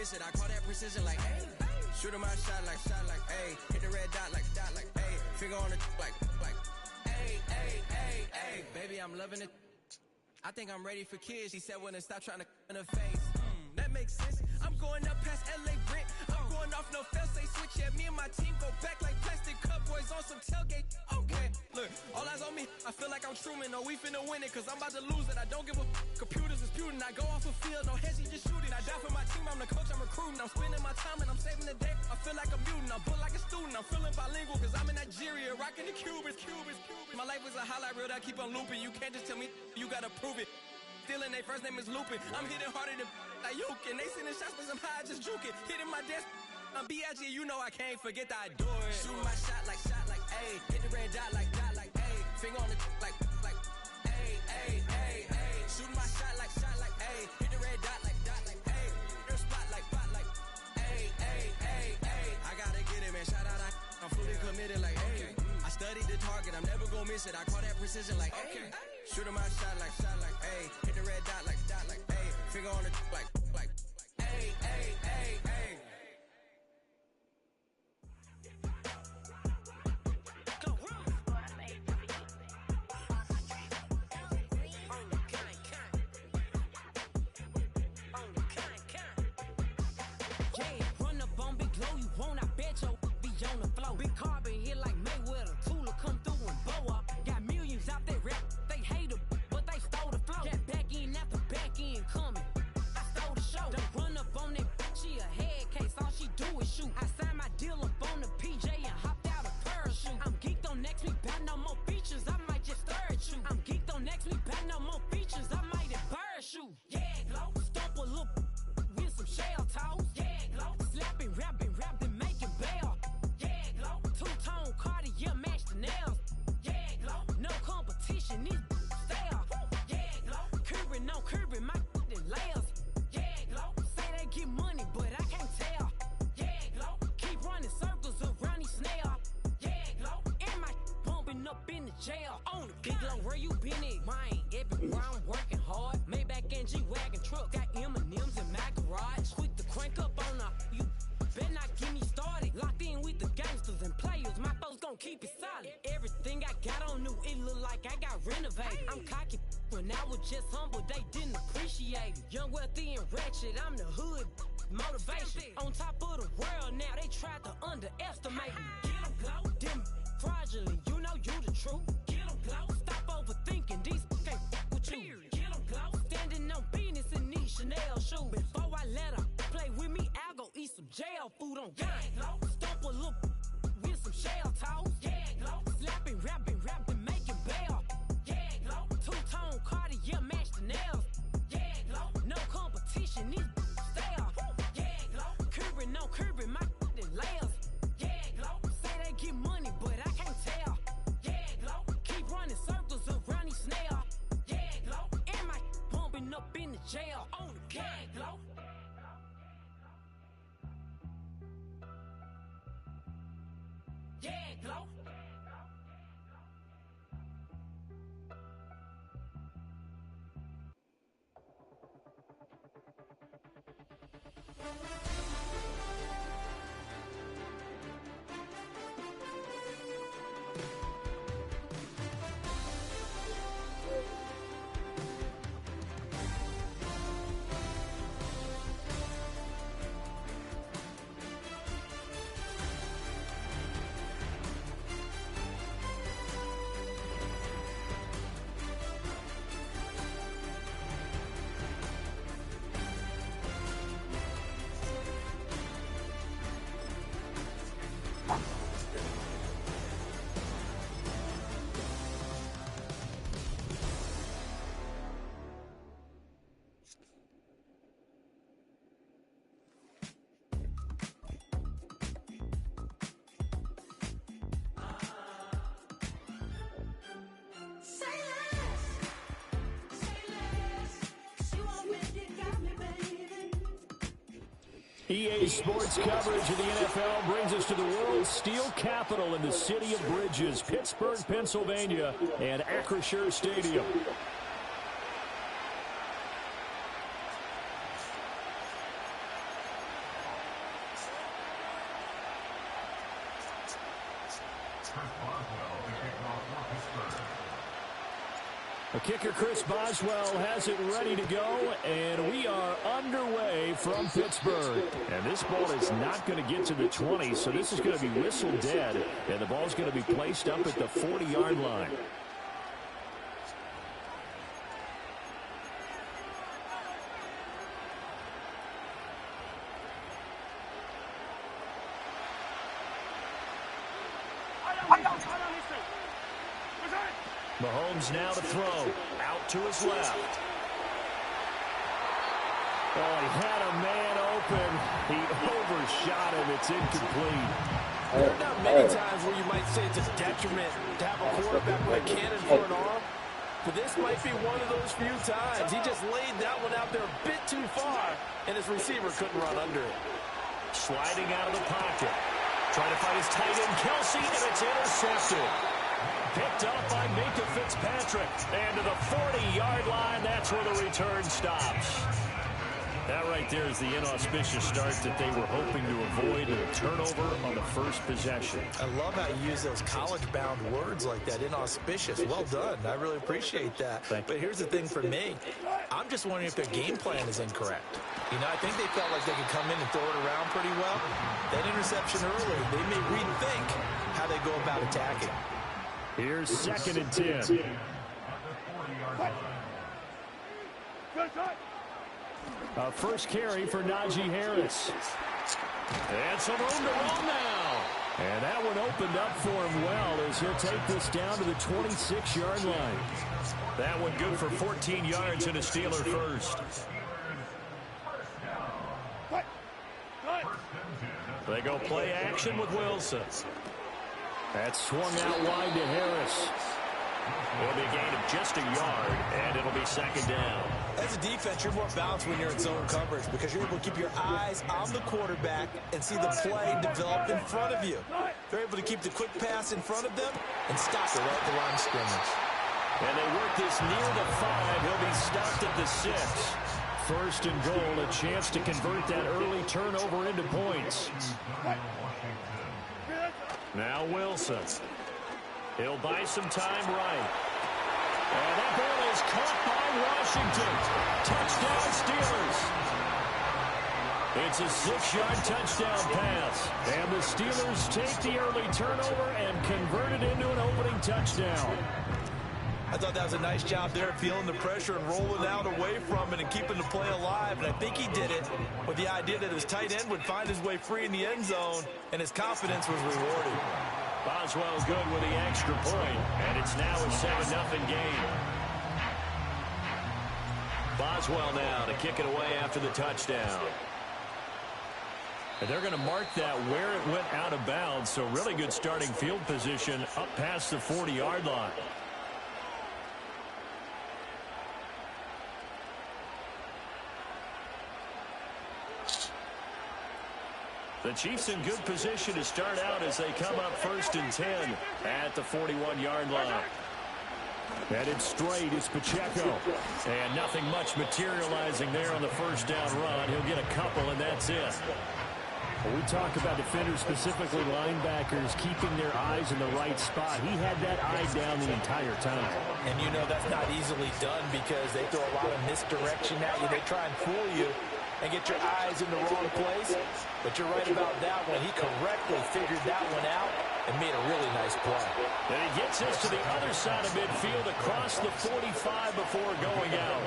miss it. I call that precision like, hey. Shooting my shot like, hey. Hit the red dot like, hey. Finger on the like, hey. Baby, I'm loving it. I think I'm ready for kids. She said, when it stop trying to in her face. That makes sense. I'm going up past LA Brent. I'm going off no fail, say switch. Yeah, me and my team go back like plastic cup boys on some tailgate. Okay, look, all eyes on me. I feel like I'm Truman. No, we finna win it, cause I'm about to lose it. I don't give a computers disputing. I go off a field, no heads, just shooting. I die for my team, I'm the coach, I'm recruiting. I'm spending my time and I'm saving the day. I feel like a mutant, I'm built like a student. I'm feeling bilingual, cause I'm in Nigeria, rocking the Cubans. My life is a highlight reel that I keep on looping. You can't just tell me, you gotta prove it. Stealing, they first name is Lupin. I'm hitting harder than like Yukin. They sending shots for some high, just juke it. Hitting my desk. I'm B.I.G. You know I can't forget that I do it. Shooting my shot like, ayy. Hit the red dot like, ayy. Finger on the like, ayy. Shooting my shot like, ayy. Hit the red dot like, ayy. Your spot like, ayy. I gotta get it, man. Shout out, I'm fully committed like, ayy. I studied the target, I'm never gonna miss it. I call that precision like, ayy. Shooting my shot like, ayy. Hit the red dot like, ayy. Finger on the like, ayy. I'm the hood motivation. On top of the world now, they tried to underestimate me. Get 'em glow, them fraudulent, you know you the truth. Get 'em glow, stop overthinking, these can't with you. Get 'em glow, standing on business in these Chanel shoes. Before I let her play with me, I'll go eat some jail food on gang. Stomp a little with some shell toes. Yeah, glow, slapping, rapping, making bail. Yeah, glow, two-tone Cartier match the nails. Yeah, glow, no competition, these stale. Yeah, glow, curbing, no curbing, my layers. Yeah, glow, say they get money, but I can't tell. Yeah, glow, keep running circles around these snail. Yeah, glow, and my pumping up in the jail on the gang, glow. Yeah, glow. EA Sports coverage of the NFL brings us to the world's steel capital in the city of Bridges, Pittsburgh, Pennsylvania, and Acrisure Stadium. The kicker, Chris Boswell, has it ready to go, and we are underway from Pittsburgh. And this ball is not going to get to the 20, so this is going to be whistle dead, and the ball's going to be placed up at the 40-yard line. Mahomes now to throw. Out to his left. Oh, he had a man open. He overshot him. It's incomplete. There are not many times where you might say it's a detriment to have a quarterback with a cannon for an arm, but this might be one of those few times. He just laid that one out there a bit too far, and his receiver couldn't run under it. Sliding out of the pocket. Trying to find his tight end, Kelsey, and it's intercepted. Picked up by Minka Fitzpatrick. And to the 40-yard line, that's where the return stops. That right there is the inauspicious start that they were hoping to avoid, and a turnover on the first possession. I love how you use those college-bound words like that, inauspicious. Well done. I really appreciate that. But here's the thing for me. I'm just wondering if their game plan is incorrect. You know, I think they felt like they could come in and throw it around pretty well. That interception early, they may rethink how they go about attacking. Here's 2nd and 10. First carry for Najee Harris. And some room to run now. And that one opened up for him well as he'll take this down to the 26-yard line. That one good for 14 yards and a Steeler first. They go play action with Wilson. That's swung out wide to Harris. It'll be a gain of just a yard, and it'll be 2nd down. As a defense, you're more balanced when you're in zone coverage because you're able to keep your eyes on the quarterback and see the play develop in front of you. They're able to keep the quick pass in front of them and stop it right at the line of scrimmage. And they work this near the 5. He'll be stopped at the 6. 1st and goal, a chance to convert that early turnover into points. Now Wilson. He'll buy some time right. And that ball is caught by Washington. Touchdown Steelers. It's a 6-yard touchdown pass. And the Steelers take the early turnover and convert it into an opening touchdown. I thought that was a nice job there, feeling the pressure and rolling out away from it and keeping the play alive. And I think he did it with the idea that his tight end would find his way free in the end zone, and his confidence was rewarded. Boswell good with the extra point, and it's now a 7-0 game. Boswell now to kick it away after the touchdown. And they're going to mark that where it went out of bounds, so really good starting field position up past the 40-yard line. The Chiefs in good position to start out as they come up 1st and 10 at the 41-yard line. Headed straight is Pacheco. And nothing much materializing there on the 1st down run. He'll get a couple, and that's it. When we talk about defenders, specifically linebackers, keeping their eyes in the right spot, he had that eye down the entire time. And you know that's not easily done because they throw a lot of misdirection at you. They try and fool you and get your eyes in the wrong place. But you're right about that one. He correctly figured that one out and made a really nice play. And he gets us to the other side of midfield across the 45 before going out.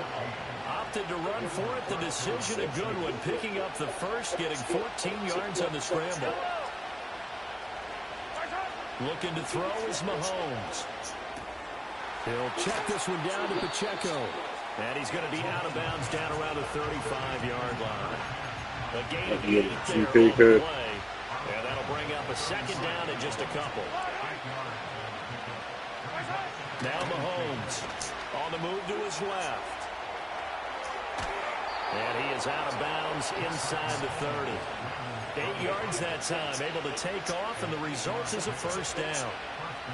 Opted to run for it. The decision a good one. Picking up the first, getting 14 yards on the scramble. Looking to throw is Mahomes. He'll check this one down to Pacheco. And he's going to be out of bounds down around the 35-yard line. A gain of 8 there on the play. And that'll bring up a 2nd down and just a couple. Now Mahomes on the move to his left. And he is out of bounds inside the 30. 8 yards that time, able to take off, and the result is a 1st down.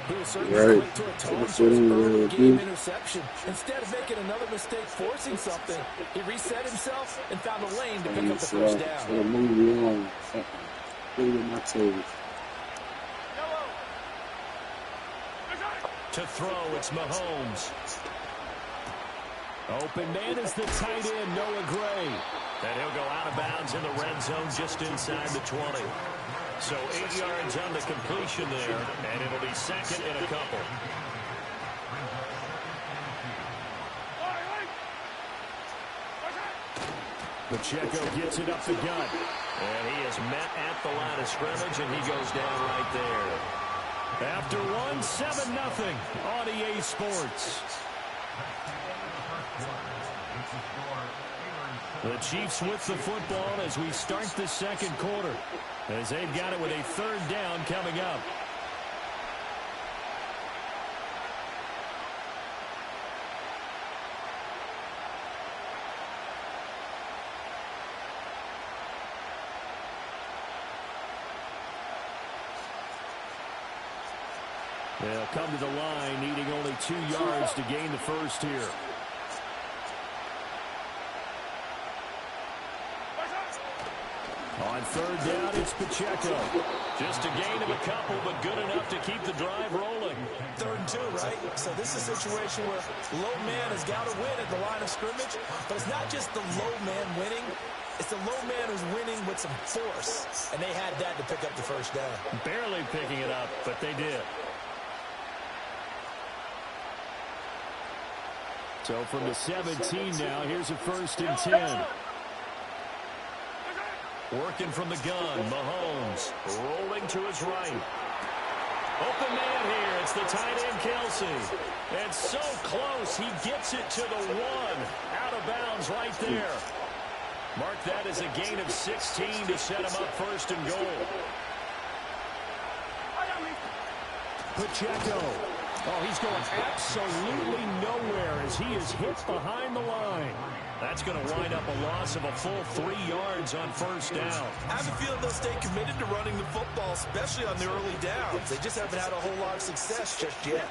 He was certainly quick to atone for his early game interception. Instead of making another mistake forcing something, he reset himself and found a lane to pick up the 1st down. To throw, it's Mahomes. Open man is the tight end, Noah Gray. And he'll go out of bounds in the red zone just inside the 20. So 8 yards on the completion there, and it'll be second and a couple. Pacheco gets it up the gut. And he is met at the line of scrimmage, and he goes down right there. After 7-0 on EA Sports. The Chiefs with the football as we start the second quarter, as they've got it with a third down coming up. They'll come to the line, needing only 2 yards to gain the first here. On third down, it's Pacheco. Just a gain of a couple, but good enough to keep the drive rolling. 3rd and 2, right? So this is a situation where low man has got to win at the line of scrimmage, but it's not just the low man winning. It's the low man who's winning with some force, and they had that to pick up the first down. Barely picking it up, but they did. So from the 17 now, here's a 1st and 10. Working from the gun, Mahomes rolling to his right. Open man here, it's the tight end Kelsey. And so close, he gets it to the 1. Out of bounds right there. Mark that as a gain of 16 to set him up 1st and goal. Pacheco. Oh, he's going absolutely nowhere as he is hit behind the line. That's going to wind up a loss of a full 3 yards on 1st down. I have a feeling they'll stay committed to running the football, especially on the early downs. They just haven't had a whole lot of success just yet.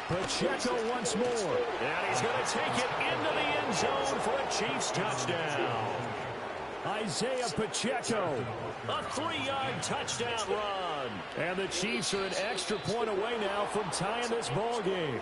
Pacheco once more. And he's going to take it into the end zone for a Chiefs touchdown. Isaiah Pacheco, a 3-yard touchdown run. And the Chiefs are an extra point away now from tying this ball game.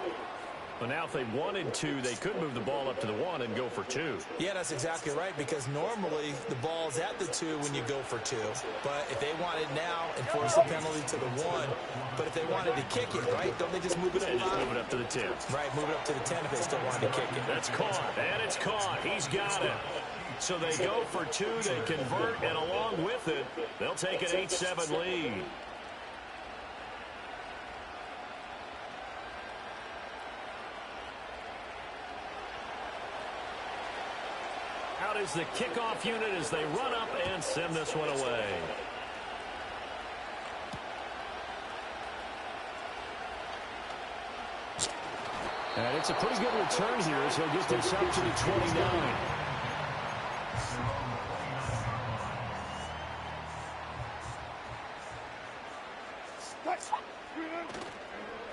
But now if they wanted to, they could move the ball up to the 1 and go for 2. Yeah, that's exactly right, because normally the ball's at the 2 when you go for 2. But if they want it now and force a penalty to the 1, but if they wanted to kick it, right, don't they just move it up? They just move it up to the 10. Right, move it up to the 10 if they still wanted to kick it. That's caught, and it's caught. He's got it. So they go for 2, they convert, and along with it, they'll take an 8-7 lead. Out is the kickoff unit as they run up and send this one away. And it's a pretty good return here as he'll get this up to the 29.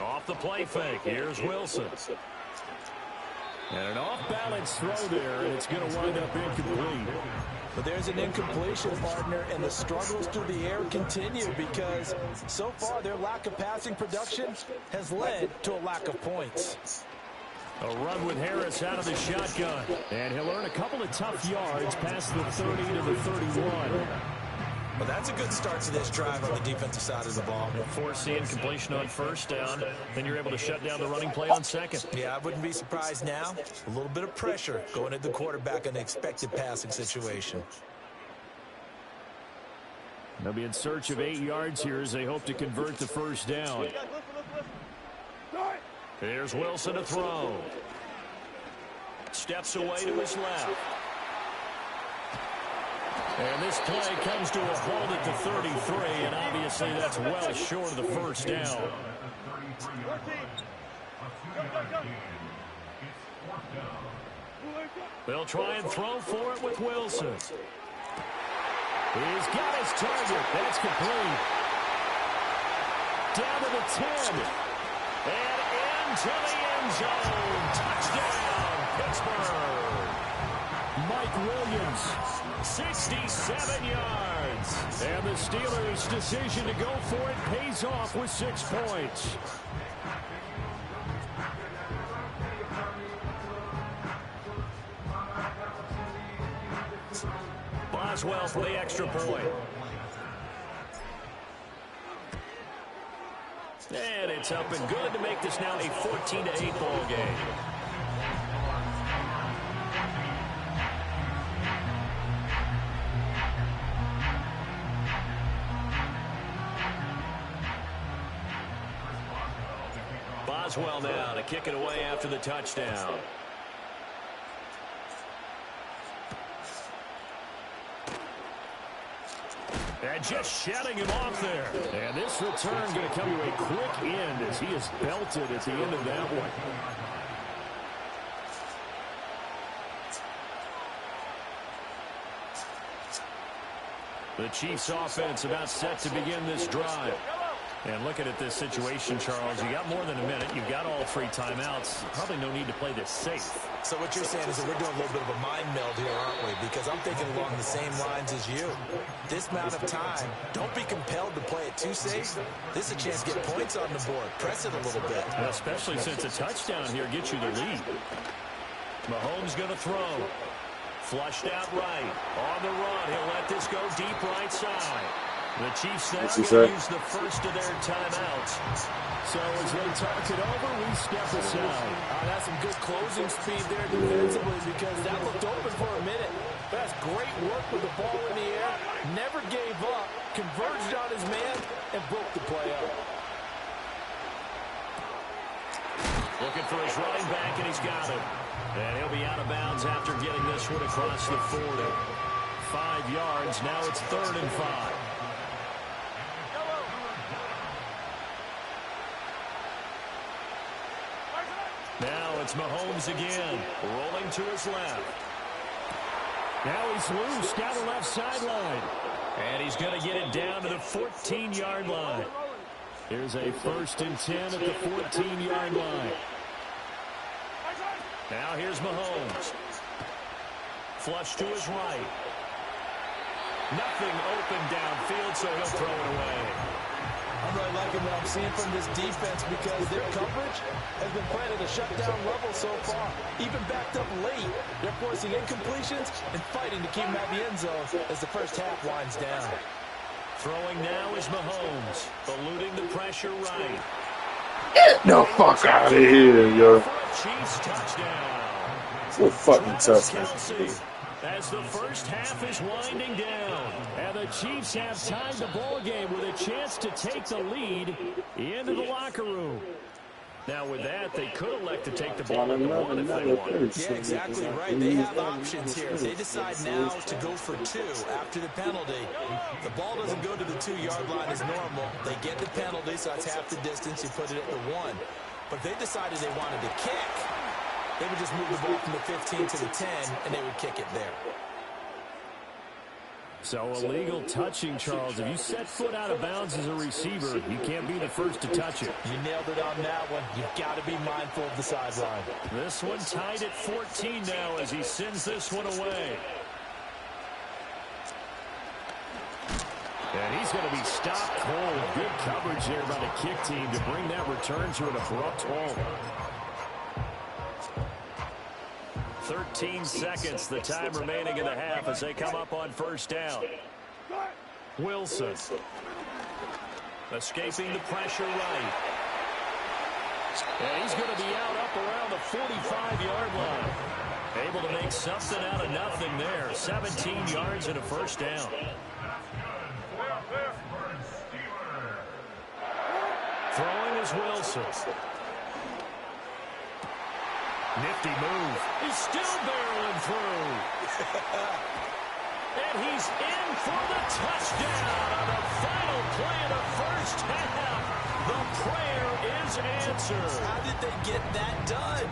Off the play fake. Here's Wilson. And an off-balance throw there, and it's going to wind up incomplete. But there's an incompletion, partner, and the struggles through the air continue because so far their lack of passing production has led to a lack of points. A run with Harris out of the shotgun. And he'll earn a couple of tough yards past the 30 to the 31. Well, that's a good start to this drive on the defensive side of the ball. Force the incompletion on 1st down. Then you're able to shut down the running play on 2nd. Yeah, I wouldn't be surprised now. A little bit of pressure going at the quarterback in an expected passing situation. They'll be in search of 8 yards here as they hope to convert the 1st down. Here's Wilson to throw. Steps away to his left. And this play comes to a halt at the 33, and obviously that's well short of the 1st down. They'll try and throw for it with Wilson. He's got his target. That's complete. Down to the 10. And into the end zone. Touchdown, Pittsburgh. Mike Williams, 67 yards. And the Steelers' decision to go for it pays off with 6 points. Boswell for the extra point. And it's up and good to make this now a 14-8 ball game. Boswell now to kick it away after the touchdown. And just shutting him off there. And this return going to come to a quick end as he is belted at the end of that one. The Chiefs offense about set to begin this drive. And looking at this situation, Charles, you got more than a minute. You've got all 3 timeouts. Probably no need to play this safe. So what you're saying is that we're doing a little bit of a mind meld here, aren't we? Because I'm thinking along the same lines as you. This amount of time, don't be compelled to play it too safe. This is a chance to get points on the board. Press it a little bit. Especially since a touchdown here gets you the lead. Mahomes going to throw. Flushed out right. On the run. He'll let this go deep right side. The Chiefs now going to use the first of their timeouts. So as they talk it over, we step aside. That's some good closing speed there defensively because that looked open for a minute. That's great work with the ball in the air. Never gave up. Converged on his man and broke the play up. Looking for his running back, and he's got him. And he'll be out of bounds after getting this one across the 40. 5 yards. Now it's 3rd and 5. Now it's Mahomes again, rolling to his left. Now he's loose down the left sideline. And he's going to get it down to the 14-yard line. Here's a 1st and 10 at the 14-yard line. Now here's Mahomes. Flush to his right. Nothing open downfield, so he'll throw it away. I'm really liking what I'm seeing from this defense because their coverage has been playing at a shutdown level so far. Even backed up late, they're forcing incompletions and fighting to keep them at the end zone as the first half winds down. Throwing now is Mahomes, eluding the pressure right. Get the fuck out of here, yo. Chiefs touchdown. What fucking touchdown. As the first half is winding down, and the Chiefs have tied the ball game with a chance to take the lead into the locker room. Now with that, they could elect to take the ball at the 1 if they want. Yeah, exactly right. They have options here. If they decide now to go for 2 after the penalty, the ball doesn't go to the 2-yard line as normal. They get the penalty, so that's half the distance. You put it at the 1. But if they decided they wanted to kick, they would just move the ball from the 15 to the 10, and they would kick it there. So illegal touching, Charles. If you set foot out of bounds as a receiver, you can't be the first to touch it. You nailed it on that one. You've got to be mindful of the sideline. This one tied at 14 now as he sends this one away. And he's going to be stopped cold. Good coverage there by the kick team to bring that return to an abrupt halt. 13 seconds, the time remaining in the half as they come up on 1st down. Wilson. Escaping the pressure right. And he's going to be out up around the 45-yard line. Able to make something out of nothing there. 17 yards and a 1st down. Throwing is Wilson. Nifty move. He's still barreling through. And he's in for the touchdown on the final play of the first half. The prayer is answered. How did they get that done?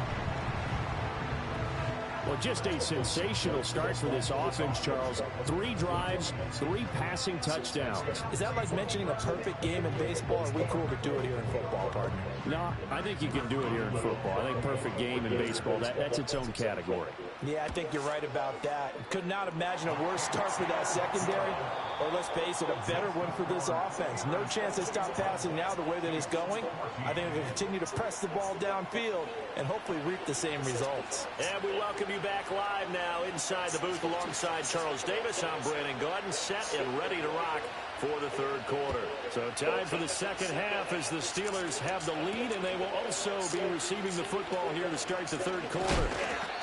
Well, just a sensational start for this offense, Charles. 3 drives, 3 passing touchdowns. Is that like mentioning a perfect game in baseball, or are we cool to do it here in football, partner? No, I think you can do it here in football. I think perfect game in baseball, that's its own category. Yeah, I think you're right about that. Could not imagine a worse start for that secondary, or let's face it, a better one for this offense. No chance they stop passing now the way that it's going. I think they'll continue to press the ball downfield and hopefully reap the same results. And we welcome you back live now inside the booth alongside Charles Davis. I'm Brandon Gaudin, set and ready to rock for the third quarter. So time for the second half as the Steelers have the lead, and they will also be receiving the football here to start the third quarter.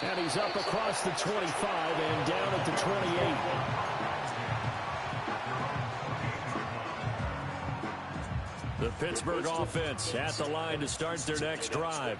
And he's up across the 25 and down at the 28. The Pittsburgh offense at the line to start their next drive.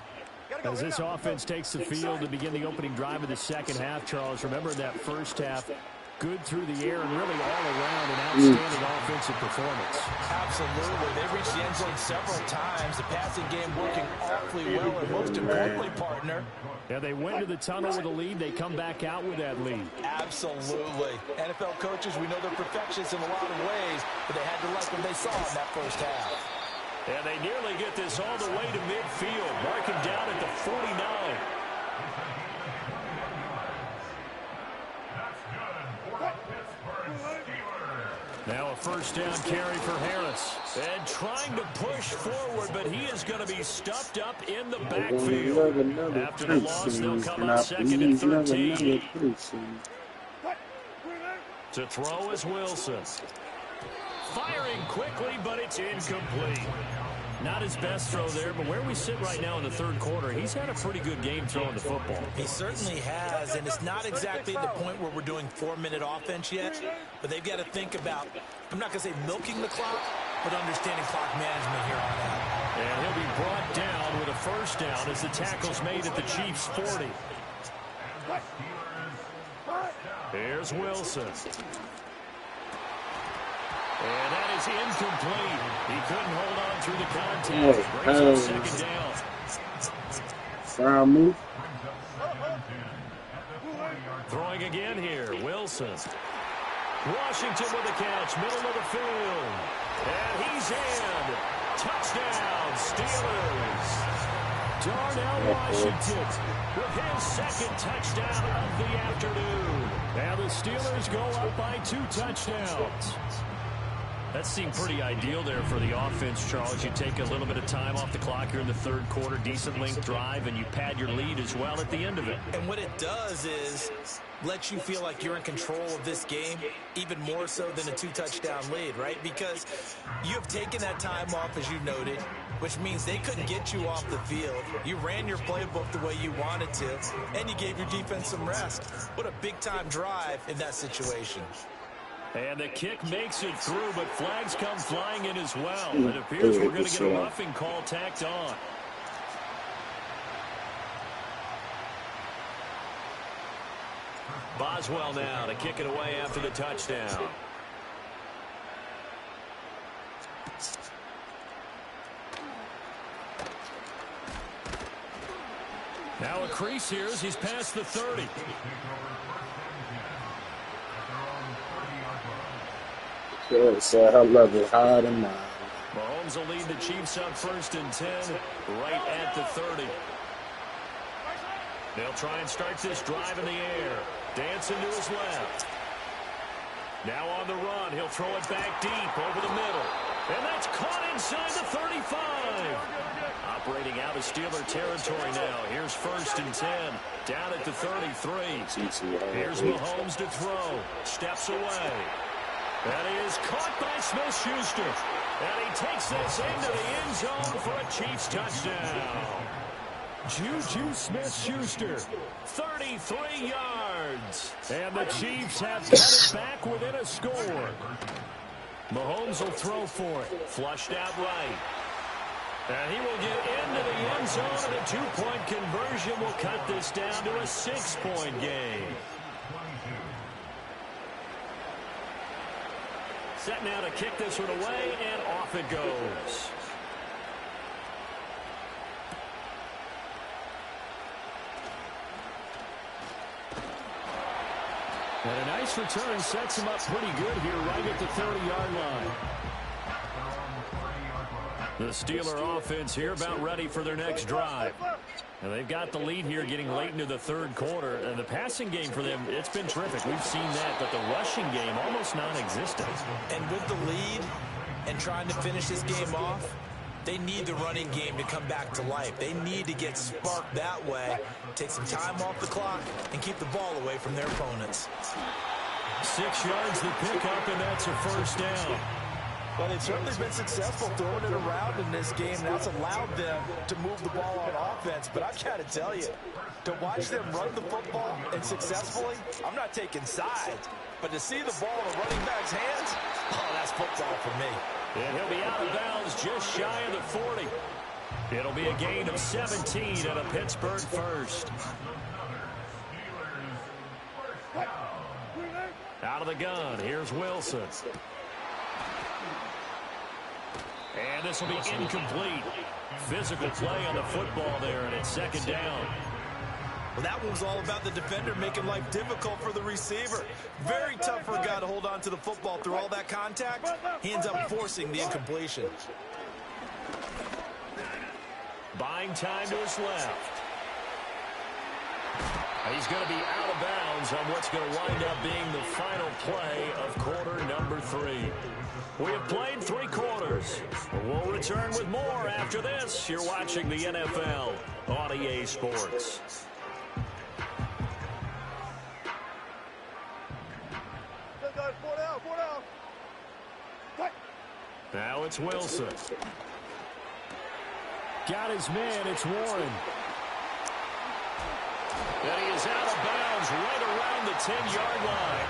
As this offense takes the field to begin the opening drive of the second half, Charles, remember that first half, good through the air and really all around an outstanding offensive performance. Absolutely. They reached the end zone several times. The passing game working awfully well, and most importantly, partner. Yeah, they went to the tunnel with a lead. They come back out with that lead. Absolutely. NFL coaches, we know they're perfectionists in a lot of ways, but they had to like what they saw in that first half. And they nearly get this all the way to midfield, marking down at the 49. Now a first down carry for Harris. And trying to push forward, but he is going to be stuffed up in the backfield. After the loss, they'll come out second and 13. To throw is Wilson. Firing quickly, but it's incomplete. Not his best throw there, but where we sit right now in the third quarter, he's had a pretty good game throwing the football. He certainly has, and it's not exactly the point where we're doing 4-minute offense yet, but they've got to think about, I'm not going to say milking the clock, but understanding clock management here on out. And he'll be brought down with a first down as the tackle's made at the Chiefs' 40. Here's Wilson. And that is incomplete. He couldn't hold on through the contact. Brings up second down. Foul move. Throwing again here, Wilson. Washington with the catch, middle of the field. And he's in. Touchdown, Steelers. Darnell Washington with his second touchdown of the afternoon. And the Steelers go up by 2 touchdowns. That seemed pretty ideal there for the offense, Charles. You take a little bit of time off the clock here in the third quarter, decent length drive, and you pad your lead as well at the end of it. And what it does is let you feel like you're in control of this game, even more so than a 2-touchdown lead, right? Because you have taken that time off, as you noted, which means they couldn't get you off the field. You ran your playbook the way you wanted to, and you gave your defense some rest. What a big-time drive in that situation. And the kick makes it through, but flags come flying in as well. It appears we're going to get a roughing call tacked on. Boswell now to kick it away after the touchdown. Now a crease here as he's past the 30. Yes, her level higher than mine. Mahomes will lead the Chiefs up first and 10, right at the 30. They'll try and start this drive in the air. Dancing to his left. Now on the run, he'll throw it back deep over the middle. And that's caught inside the 35. Operating out of Steeler territory now. Here's first and 10, down at the 33. Here's Mahomes to throw. Steps away. That is caught by Smith-Schuster. And he takes this into the end zone for a Chiefs touchdown. Juju Smith-Schuster, 33 yards. And the Chiefs have cut it back within a score. Mahomes will throw for it. Flushed out right. And he will get into the end zone, and a 2-point conversion will cut this down to a 6-point game. Set now to kick this one away, and off it goes. And a nice return sets him up pretty good here right at the 30-yard line. The Steeler offense here about ready for their next drive. And they've got the lead here getting late into the third quarter. And the passing game for them, it's been terrific. We've seen that, but the rushing game almost non-existent. And with the lead and trying to finish this game off, they need the running game to come back to life. They need to get sparked that way, take some time off the clock, and keep the ball away from their opponents. 6 yards the pickup, and that's a first down. Well, they've certainly been successful throwing it around in this game. That's allowed them to move the ball on offense. But I've got to tell you, to watch them run the football and successfully, I'm not taking sides. But to see the ball in a running back's hands, oh, that's football for me. And he'll be out of bounds just shy of the 40. It'll be a gain of 17 and a Pittsburgh first. Out of the gun, here's Wilson. And this will be incomplete. Physical play on the football there, and it's second down. Well, that one was all about the defender making life difficult for the receiver. Very tough for a guy to hold on to the football through all that contact. He ends up forcing the incompletion. Buying time to his left. He's going to be out of bounds on what's going to wind up being the final play of quarter number 3. We have played 3 quarters. We'll return with more after this. You're watching the NFL on EA Sports. Now it's Wilson. Got his man. It's Warren. And he is out of bounds right around the 10-yard line.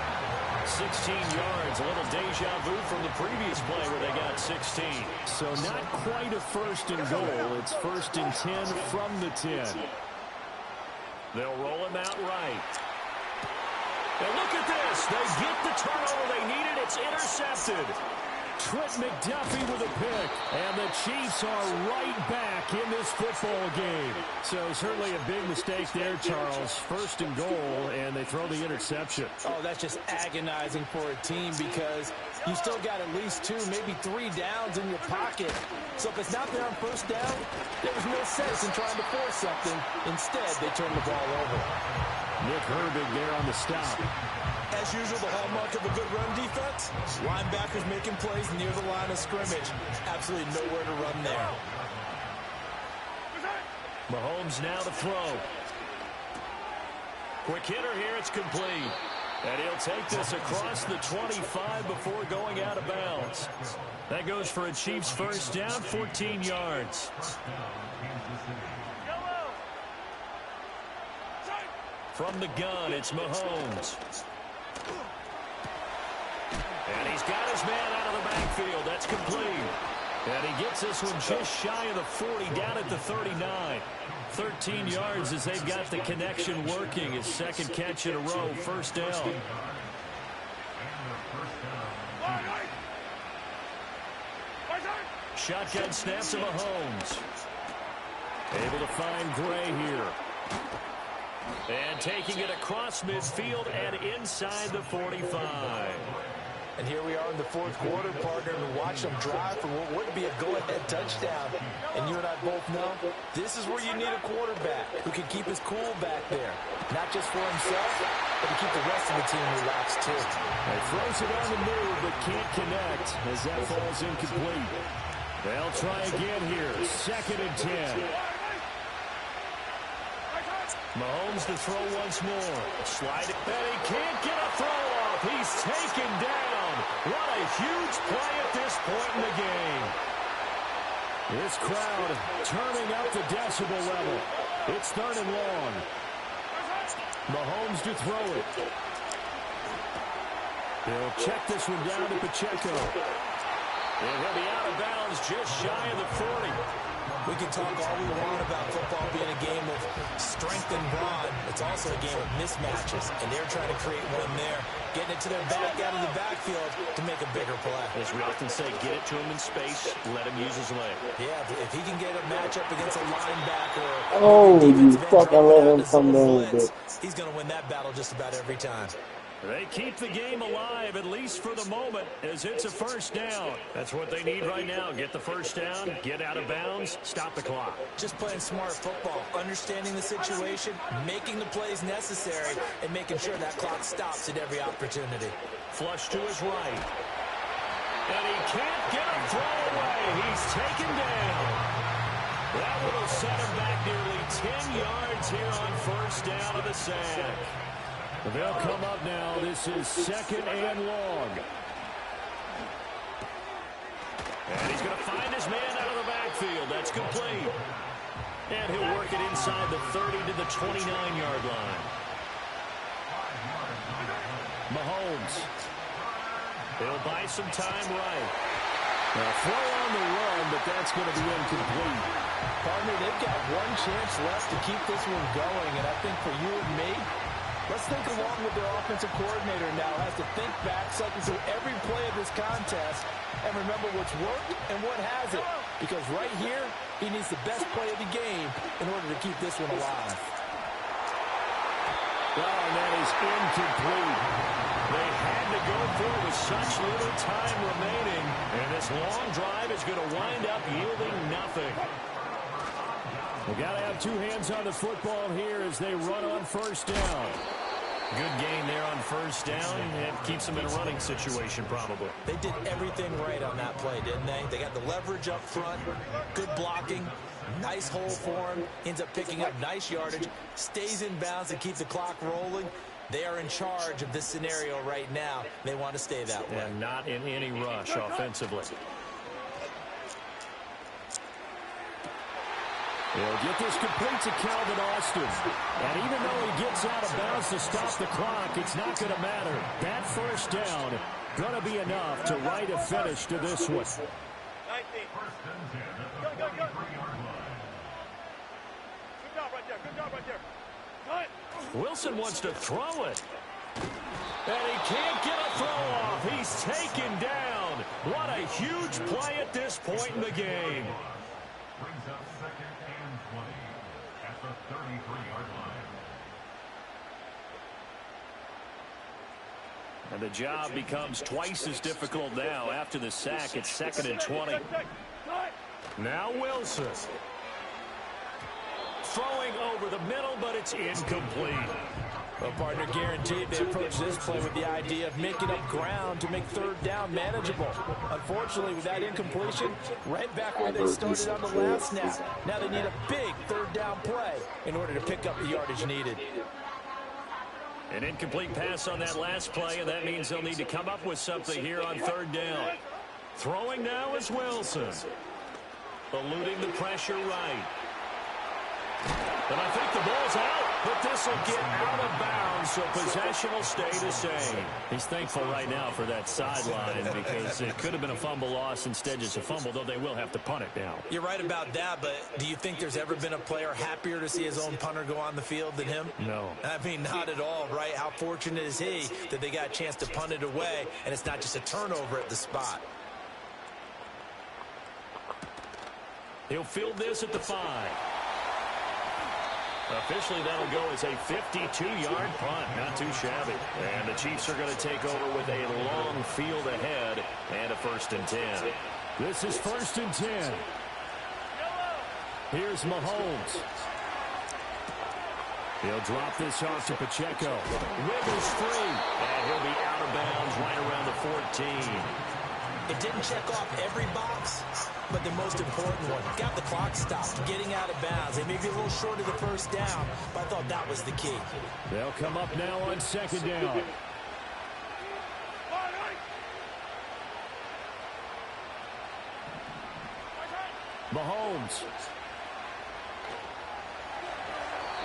16 yards, a little deja vu from the previous play where they got 16. So not quite a first and goal. It's first and 10 from the 10. They'll roll him out right. And look at this. They get the turnover they needed. It's intercepted. Trent McDuffie with a pick. And the Chiefs are right back in this football game. So certainly a big mistake there, Charles. First and goal, and they throw the interception. Oh, that's just agonizing for a team because you still got at least 2, maybe 3 downs in your pocket. So if it's not there on first down, there was no sense in trying to force something. Instead, they turn the ball over. Nick Herbig there on the stop. As usual, the hallmark of a good run defense, linebackers making plays near the line of scrimmage. Absolutely nowhere to run there. Mahomes now to throw. Quick hitter here, it's complete. And he'll take this across the 25 before going out of bounds. That goes for a Chiefs first down, 14 yards. From the gun, it's Mahomes. And he's got his man out of the backfield. That's complete. And he gets this one just shy of the 40, down at the 39. 13 yards as they've got the connection working. His second catch in a row, first down. Shotgun snap to Mahomes. Able to find Gray here. And taking it across midfield and inside the 45. And here we are in the fourth quarter, partner, and watch them drive for what would be a go-ahead touchdown. And you and I both know this is where you need a quarterback who can keep his cool back there. Not just for himself, but to keep the rest of the team relaxed too. He throws it on the move, but can't connect as that falls incomplete. They'll try again here. Second and 10. Mahomes to throw once more. Slide it, and he can't get a throw off. He's taken down. What a huge play at this point in the game. This crowd turning up the decibel level. It's third and long. Mahomes to throw it. He'll check this one down to Pacheco. And he'll be out of bounds just shy of the 40. We can talk all we want about football being a game of strength and brawn. It's also a game of mismatches, and they're trying to create one there, getting it to their back out of the backfield to make a bigger play. As we often say, get it to him in space, let him use his leg. Yeah, if he can get a matchup against a linebacker, oh, you fucking let him come down with it. He's going to win that battle just about every time. They keep the game alive, at least for the moment, as it's a first down. That's what they need right now. Get the first down, get out of bounds, stop the clock. Just playing smart football, understanding the situation, making the plays necessary, and making sure that clock stops at every opportunity. Flush to his right. And he can't get a throw away. He's taken down. That will set him back nearly 10 yards here on first down of the sack. They'll come up now. This is 2nd and long. And he's going to find his man out of the backfield. That's complete. And he'll work it inside the 30 to the 29-yard line. Mahomes. He'll buy some time right. Now throw on the run, but that's going to be incomplete. Partner, they've got one chance left to keep this one going, and I think for you and me, let's think along with their offensive coordinator now. Has to think back, cycle through every play of this contest, and remember what's worked and what hasn't. Because right here, he needs the best play of the game in order to keep this one alive. Oh, and that is incomplete. They had to go for it with such little time remaining, and this long drive is going to wind up yielding nothing. We've got to have two hands on the football here as they run on first down. Good gain there on first down. It keeps them in a running situation, probably. They did everything right on that play, didn't they? They got the leverage up front, good blocking, nice hole for him, ends up picking up nice yardage, stays in bounds to keep the clock rolling. They are in charge of this scenario right now. They want to stay that way. And not in any rush offensively. He'll get this complete to Calvin Austin. And even though he gets out of bounds to stop the clock, it's not going to matter. That first down going to be enough to write a finish to this one. 19. Go. Good job right there. Cut. Wilson wants to throw it. And he can't get a throw off. He's taken down. What a huge play at this point in the game. Brings up 2nd and 20 at the 33-yard line. And the job becomes twice as difficult now. After the sack, it's 2nd and 20. Now Wilson. Throwing over the middle, but it's incomplete. Well, partner, guaranteed they approach this play with the idea of making up ground to make third down manageable. Unfortunately, with that incompletion, right back where they started on the last snap. Now they need a big third down play in order to pick up the yardage needed. An incomplete pass on that last play, and that means they'll need to come up with something here on third down. Throwing now is Wilson. Eluding the pressure right. And I think the ball's out, but this will get out of bounds, so possession will stay the same. He's thankful right now for that sideline because it could have been a fumble loss, instead just a fumble, though they will have to punt it now. You're right about that, but do you think there's ever been a player happier to see his own punter go on the field than him? No. I mean, not at all, right? How fortunate is he that they got a chance to punt it away, and it's not just a turnover at the spot. He'll field this at the 5. Officially, that'll go as a 52-yard punt. Not too shabby. And the Chiefs are going to take over with a long field ahead and a 1st and 10. This is 1st and 10. Here's Mahomes. He'll drop this off to Pacheco. Wiggles free. And he'll be out of bounds right around the 14. It didn't check off every box, but the most important one. Got the clock stopped, getting out of bounds. They may be a little short of the first down, but I thought that was the key. They'll come up now on 2nd down. Mahomes.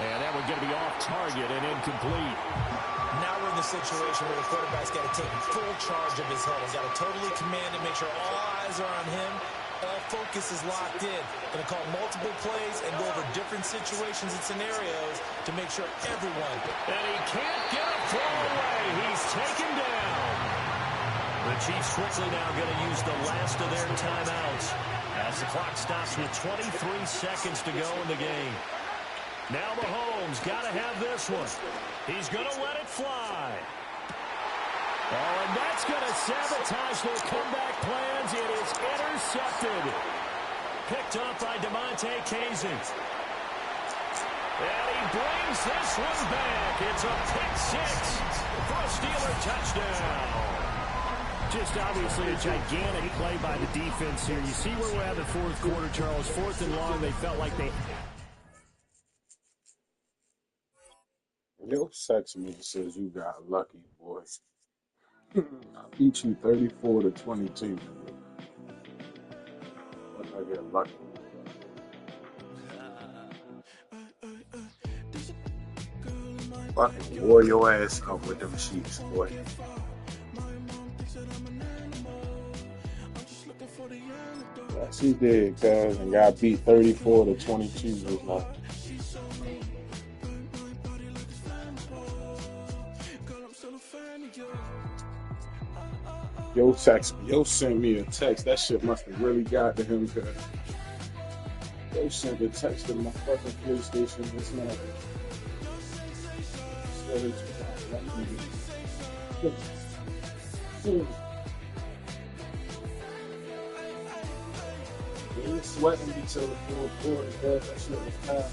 And that one's going to be off target and incomplete. Now we're in the situation where the quarterback's got to take full charge of his huddle. He's got to totally command it, make sure all eyes are on him. All focus is locked in. Going to call multiple plays and go over different situations and scenarios to make sure everyone. And he can't get a throw away. He's taken down. The Chiefs quickly now going to use the last of their timeouts as the clock stops with 23 seconds to go in the game. Now Mahomes got to have this one. He's going to let it fly. Oh, and that's going to sabotage their comeback plans. It is intercepted. Picked up by DeMonte Kazin. And he brings this one back. It's a pick six for a Steeler touchdown. Just obviously a gigantic play by the defense here. You see where we're at in the fourth quarter, Charles. Fourth and long, they felt like they... Yo, sex me says you got lucky, boy. I beat you 34-22. But I get lucky. Fucking wore your ass up with them sheets, boy. Yes, he did, cuz, and got beat 34-22 this night. Yo, text me. Yo, sent me a text. That shit must have really got to him, cuz. Yo sent a text to my fucking PlayStation this night. He was sweating me till the fourth quarter, cuz. That shit was high.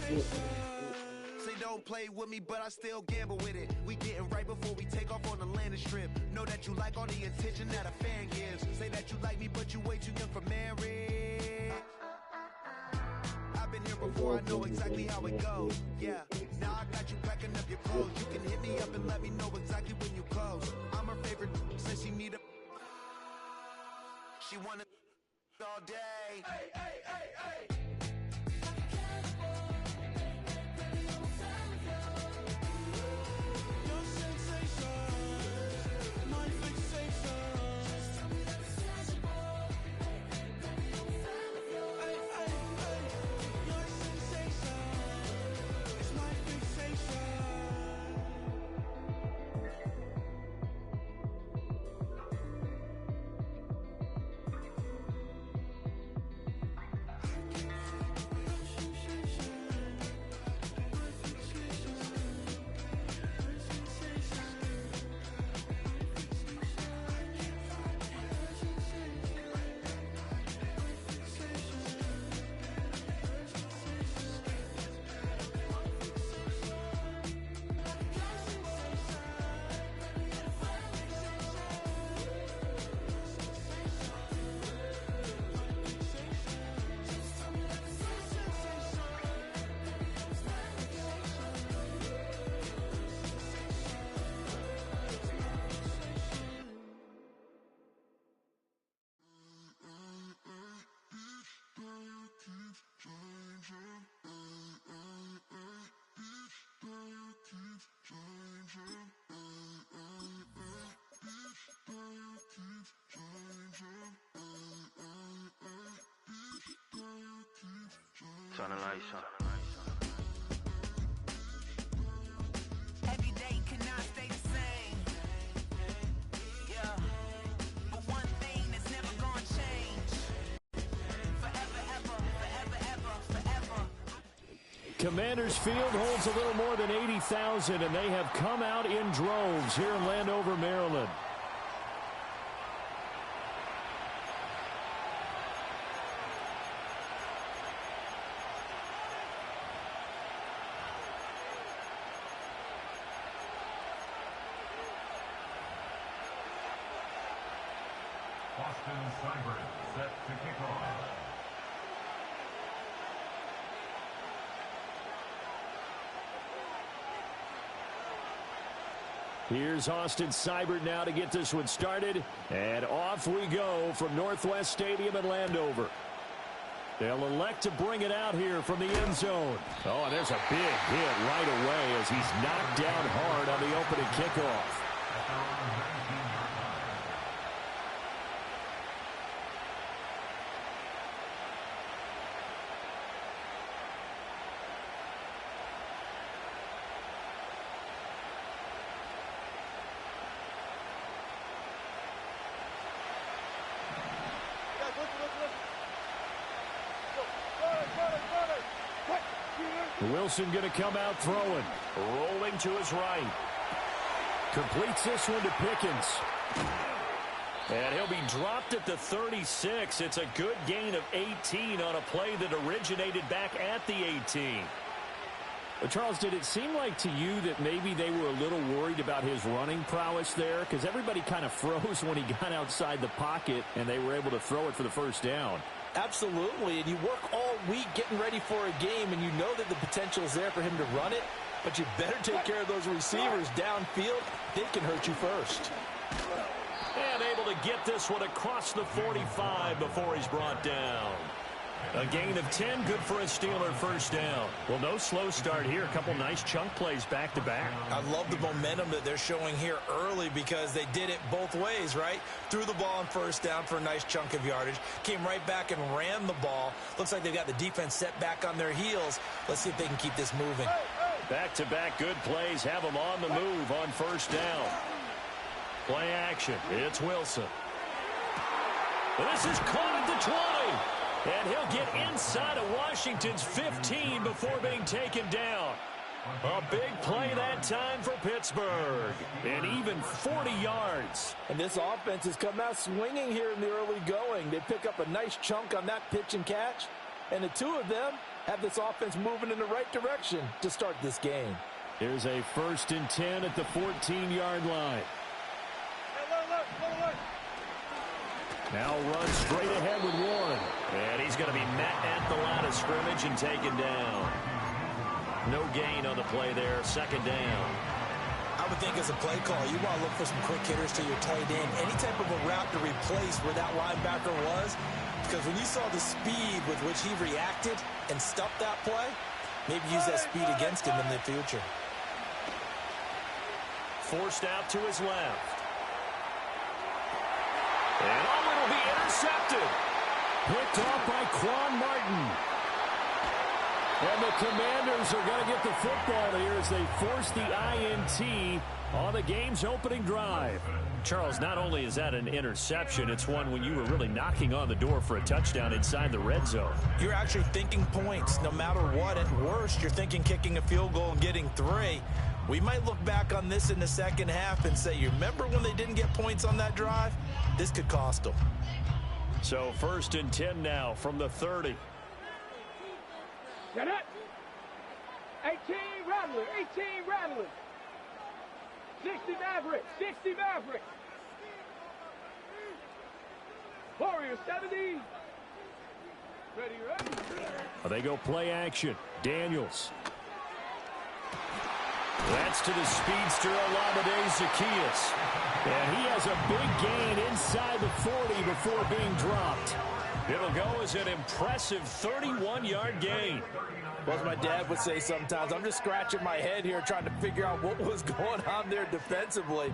Say don't play with me, but I still gamble with it. We getting right before we take off on the landing strip. Know that you like all the attention that a fan gives. Say that you like me, but you way too young for marriage. I've been here before, I know exactly how it goes. Yeah, now I got you packing up your clothes. You can hit me up and let me know exactly when you close. I'm her favorite, since she need a... She wanna all day. Hey, hey, hey, hey. Turn the lights on. Every day cannot stay the same. Yeah. But one thing that's never gonna change. Forever, ever, forever, ever, forever. Commanders Field holds a little more than 80,000, and they have come out in droves here in Landover, Maryland. Set to kick off. Here's Austin Seibert now to get this one started. And off we go from Northwest Stadium in Landover. They'll elect to bring it out here from the end zone. Oh, and there's a big hit right away as he's knocked down hard on the opening kickoff. Wilson going to come out throwing. Rolling to his right. Completes this one to Pickens. And he'll be dropped at the 36. It's a good gain of 18 on a play that originated back at the 18. Well, Charles, did it seem like to you that maybe they were a little worried about his running prowess there? Because everybody kind of froze when he got outside the pocket, and they were able to throw it for the first down. Absolutely, and you work all week getting ready for a game, and you know that the potential is there for him to run it, but you better take care of those receivers downfield. They can hurt you first. And able to get this one across the 45 before he's brought down. A gain of 10, good for a Steeler first down. Well, no slow start here. A couple nice chunk plays back-to-back. I love the momentum that they're showing here early because they did it both ways, right? Threw the ball on first down for a nice chunk of yardage. Came right back and ran the ball. Looks like they've got the defense set back on their heels. Let's see if they can keep this moving. Back-to-back good plays have them on the move on first down. Play action. It's Wilson. This is caught at the 20. And he'll get inside of Washington's 15 before being taken down. A big play that time for Pittsburgh. And even 40 yards. And this offense has come out swinging here in the early going. They pick up a nice chunk on that pitch and catch. And the two of them have this offense moving in the right direction to start this game. Here's a 1st and 10 at the 14-yard line. Now run straight ahead with Warren. And he's going to be met at the line of scrimmage and taken down. No gain on the play there. 2nd down. I would think as a play call, you want to look for some quick hitters to your tight end. Any type of a route to replace where that linebacker was. Because when you saw the speed with which he reacted and stuffed that play, maybe use that speed against him in the future. Forced out to his left. And it'll be intercepted. Picked off by Quan Martin. And the Commanders are going to get the football here as they force the INT on the game's opening drive. Charles, not only is that an interception, it's one when you were really knocking on the door for a touchdown inside the red zone. You're actually thinking points no matter what. At worst, you're thinking kicking a field goal and getting 3. We might look back on this in the second half and say, you remember when they didn't get points on that drive? This could cost them. So 1st and 10 now from the 30. Get it. 18 Rattler, 18 Rattler. 60 Maverick, 60 Maverick. Warrior 70. Ready. They go play action. Daniels. That's to the speedster, Olamide Zaccheaus. And he has a big gain inside the 40 before being dropped. It'll go as an impressive 31-yard gain. Well, as my dad would say sometimes, I'm just scratching my head here trying to figure out what was going on there defensively.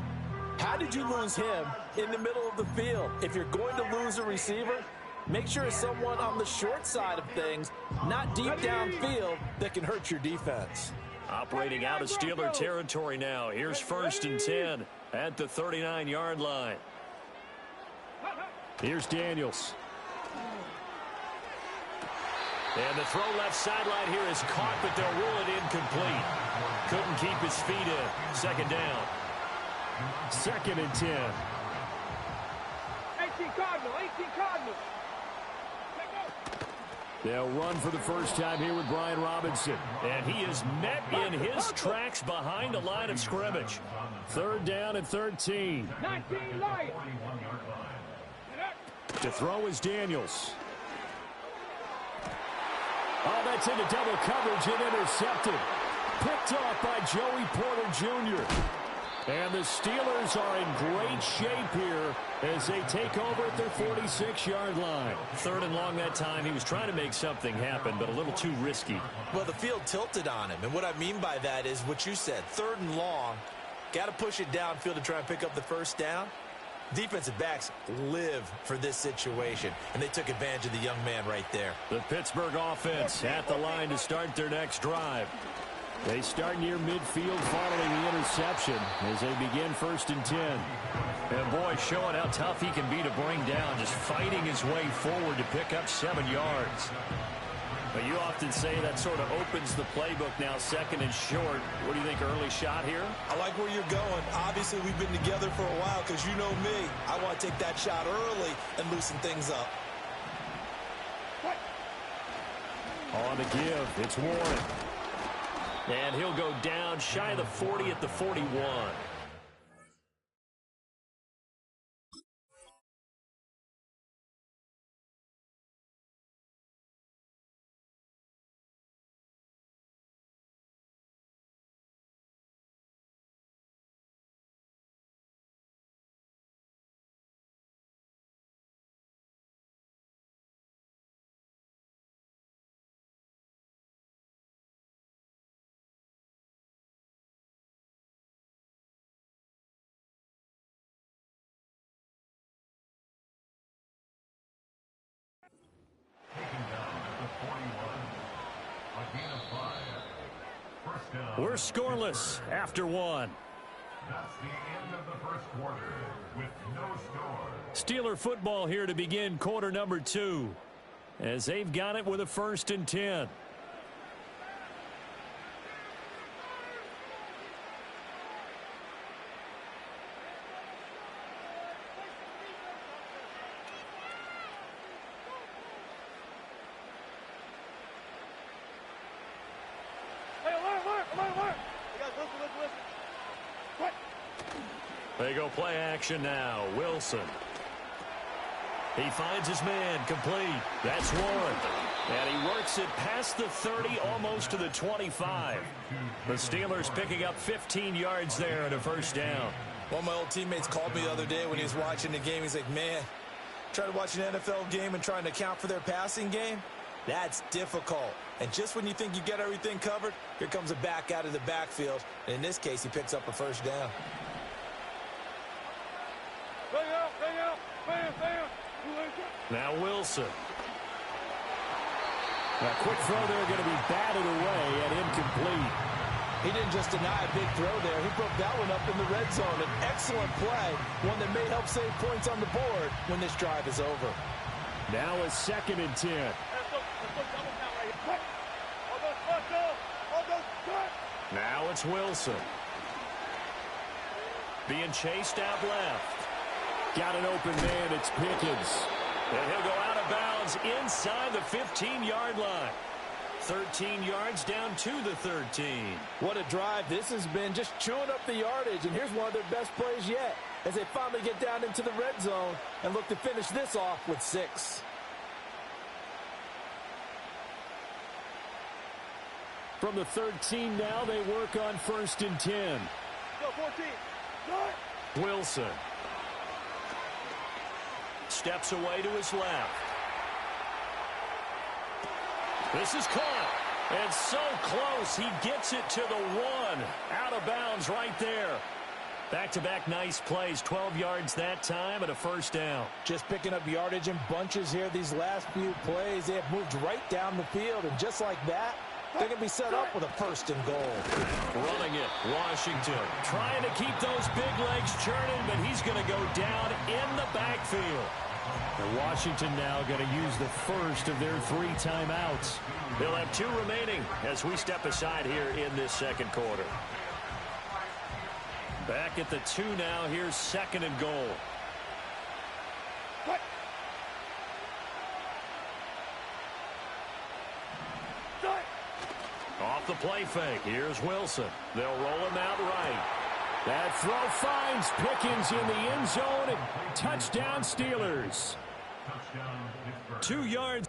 How did you lose him in the middle of the field? If you're going to lose a receiver, make sure it's someone on the short side of things, not deep downfield, that can hurt your defense. Operating out of Steeler territory now. Here's 1st and 10 at the 39-yard line. Here's Daniels. And the throw left sideline here is caught, but they'll rule it incomplete. Couldn't keep his feet in. 2nd down. 2nd and 10. 18 Cardinal, 18 Cardinal. They'll run for the first time here with Brian Robinson. And he is met in his tracks behind the line of scrimmage. 3rd down and 13. 19 Lions. To throw is Daniels. Oh, that's into double coverage and intercepted. Picked off by Joey Porter Jr. And the Steelers are in great shape here as they take over at their 46-yard line. 3rd and long that time. He was trying to make something happen, but a little too risky. Well, the field tilted on him, and what I mean by that is what you said. 3rd and long, got to push it downfield to try and pick up the first down. Defensive backs live for this situation, and they took advantage of the young man right there. The Pittsburgh offense at the line to start their next drive. They start near midfield following the interception as they begin 1st and 10. And boy, showing how tough he can be to bring down, just fighting his way forward to pick up 7 yards. Well, you often say that sort of opens the playbook now, second and short. What do you think, early shot here? I like where you're going. Obviously, we've been together for a while because you know me. I want to take that shot early and loosen things up. On the give, it's Warren. And he'll go down shy of the 40 at the 41. We're scoreless after one. That's the end of the first quarter with no score. Steeler football here to begin quarter number 2 as they've got it with a 1st and 10. They go play action now. Wilson. He finds his man complete. That's Warren. And he works it past the 30, almost to the 25. The Steelers picking up 15 yards there and a 1st down. One of my old teammates called me the other day when he was watching the game. He's like, man, trying to watch an NFL game and trying to account for their passing game? That's difficult. And just when you think you get everything covered, here comes a back out of the backfield. And in this case, he picks up a 1st down. Now Wilson. A quick throw there going to be batted away and incomplete. He didn't just deny a big throw there. He broke that one up in the red zone. An excellent play, one that may help save points on the board when this drive is over. Now a 2nd and 10. Now it's Wilson. Being chased out left. Got an open man. It's Pickens. And he'll go out of bounds inside the 15-yard line. 13 yards down to the 13. What a drive this has been, just chewing up the yardage. And here's one of their best plays yet as they finally get down into the red zone and look to finish this off with 6. From the 13 now, they work on 1st and 10. Go 14. Wilson. Steps away to his left. This is caught. And so close, he gets it to the 1. Out of bounds right there. Back-to-back nice plays. 12 yards that time and a 1st down. Just picking up yardage in bunches here these last few plays. They have moved right down the field, and just like that, they're going to be set up with a 1st and goal. Running it, Washington. Trying to keep those big legs churning, but he's going to go down in the backfield. And Washington now going to use the first of their 3 timeouts. They'll have 2 remaining as we step aside here in this 2nd quarter. Back at the 2 now. Here's 2nd and goal. Off the play fake. Here's Wilson. They'll roll him out right. That throw finds Pickens in the end zone and touchdown Steelers. 2 yards.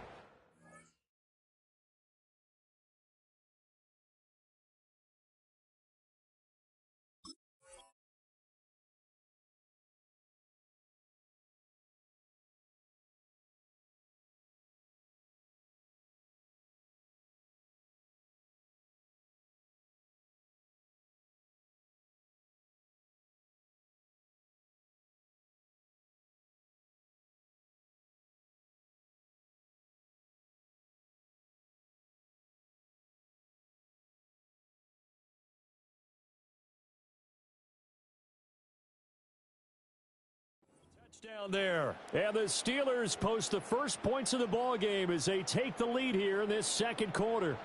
Down there, and the Steelers post the first points of the ball game as they take the lead here in this second quarter.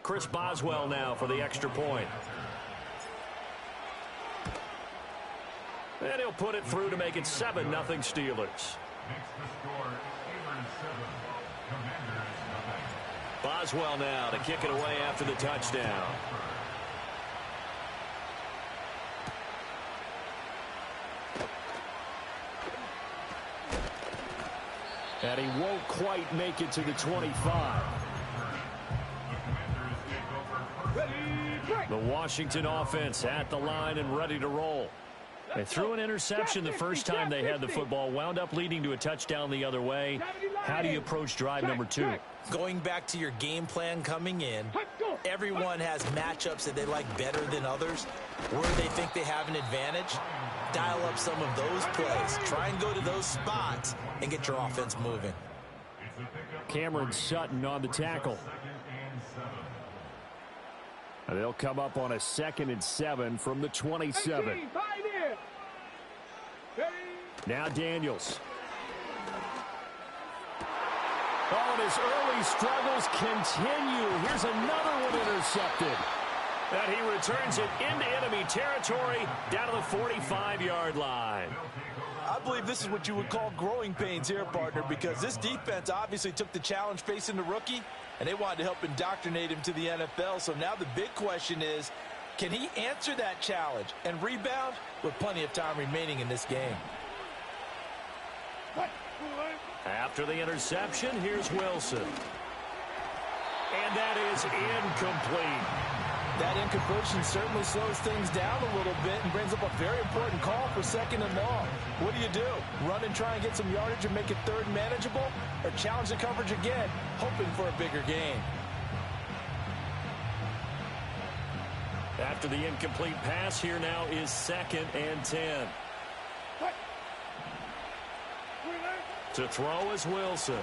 Chris Boswell now for the extra point. And he'll put it through to make it 7-0 Steelers. Boswell now to kick it away after the touchdown. And he won't quite make it to the 25. The Washington offense at the line and ready to roll. They threw an interception the first time they had the football, wound up leading to a touchdown the other way. How do you approach drive number 2? Going back to your game plan coming in, everyone has matchups that they like better than others. Where they think they have an advantage, dial up some of those plays. Try and go to those spots and get your offense moving. Cameron Sutton on the tackle. And they'll come up on a 2nd and 7 from the 27. Now Daniels. Oh, and his early struggles continue. Here's another one intercepted. And he returns it into enemy territory down to the 45-yard line. I believe this is what you would call growing pains here, partner, because this defense obviously took the challenge facing the rookie, and they wanted to help indoctrinate him to the NFL. So now the big question is, can he answer that challenge and rebound with plenty of time remaining in this game? After the interception, here's Wilson. And that is incomplete. That incompletion certainly slows things down a little bit and brings up a very important call for 2nd and long. What do? Run and try and get some yardage and make it 3rd manageable? Or challenge the coverage again, hoping for a bigger gain? After the incomplete pass, here now is 2nd and 10. To throw is Wilson.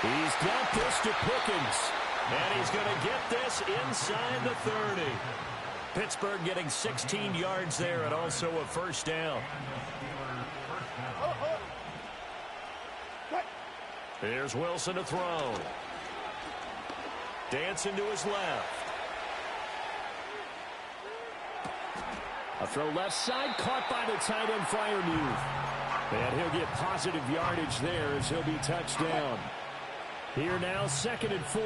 He's got this to Pickens. And he's going to get this inside the 30. Pittsburgh getting 16 yards there and also a first down. Here's Wilson to throw. Dancing to his left. A throw left side, caught by the tight end Freiermuth. And he'll get positive yardage there as he'll be touched down. Here now, 2nd and 4.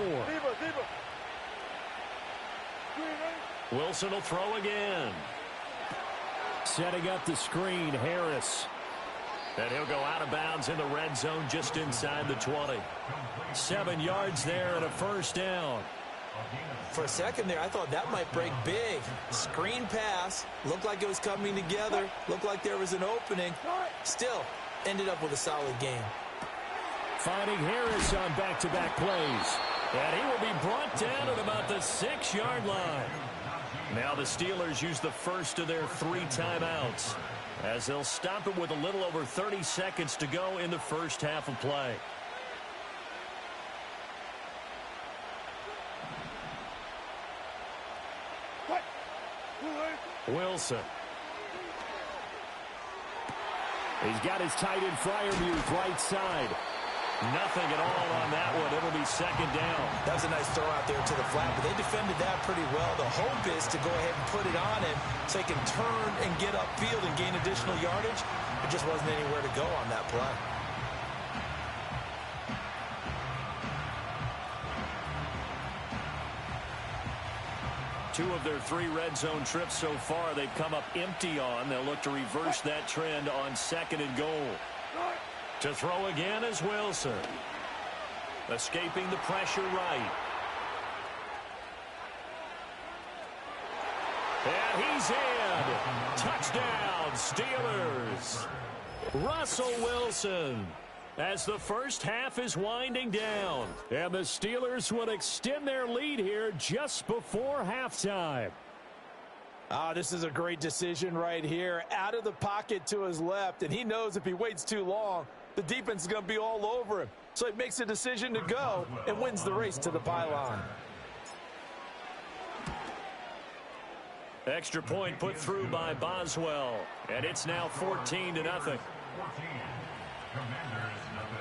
Wilson will throw again. Setting up the screen, Harris. And he'll go out of bounds in the red zone just inside the 20. 7 yards there and a first down. For a second there, I thought that might break big. Screen pass, looked like it was coming together, looked like there was an opening. Still, ended up with a solid game. Finding Harris on back-to-back plays. And he will be brought down at about the 6-yard line. Now the Steelers use the first of their 3 timeouts as they'll stop it with a little over 30 seconds to go in the first half of play. Wilson. He's got his tight end Freiermuth right side. Nothing at all on that one. It'll be 2nd down. That was a nice throw out there to the flat, but they defended that pretty well. The hope is to go ahead and put it on him so he can turn and get upfield and gain additional yardage. There just wasn't anywhere to go on that play. Two of their 3 red zone trips so far they've come up empty on. They'll look to reverse that trend on 2nd and goal. To throw again is Wilson. Escaping the pressure right. And he's in. Touchdown, Steelers. Russell Wilson. As the first half is winding down. And the Steelers will extend their lead here just before halftime. This is a great decision right here. Out of the pocket to his left, and he knows if he waits too long, the defense is going to be all over him. So he makes a decision to go and wins the race to the pylon. Extra point put through by Boswell, and it's now 14-0. 14. Commanders, nothing.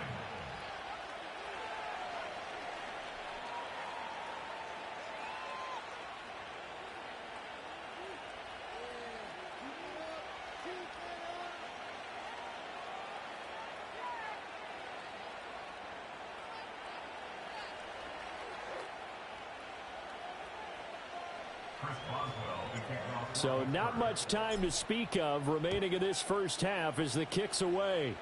So not much time to speak of remaining in this first half as the kick's away.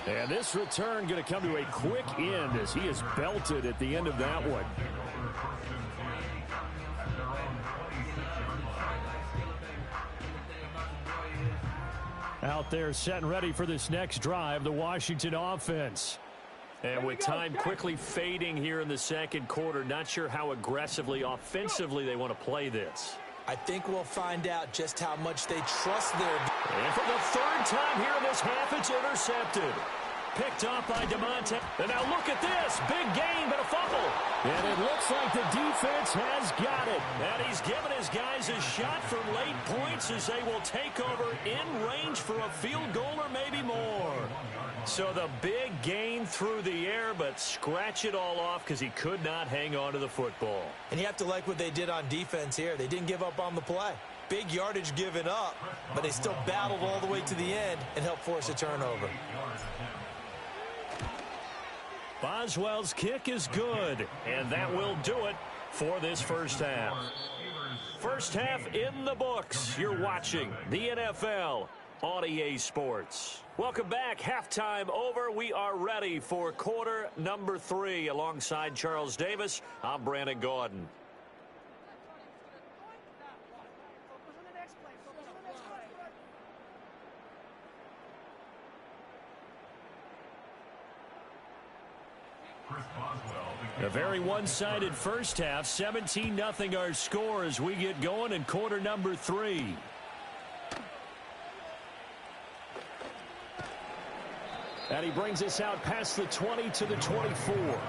And this return going to come to a quick end as he is belted at the end of that one. Out there set and ready for this next drive, the Washington offense. And with time quickly fading here in the second quarter, not sure how aggressively, offensively they want to play this. I think we'll find out just how much they trust their... And for the third time here in this half, it's intercepted. Picked off by DeMonte. And now look at this. Big gain, but a fumble. And it looks like the defense has got it. And he's given his guys a shot for late points as they will take over in range for a field goal or maybe more. So the big gain through the air, but scratch it all off because he could not hang on to the football. And you have to like what they did on defense here. They didn't give up on the play. Big yardage given up, but they still battled all the way to the end and helped force a turnover. Boswell's kick is good, and that will do it for this first half. First half in the books. You're watching the NFL on EA Sports. Welcome back. Halftime over. We are ready for quarter number 3. Alongside Charles Davis, I'm Brandon Gordon. A very one-sided first half. 17-0 our score as we get going in quarter number 3. And he brings us out past the 20 to the 24.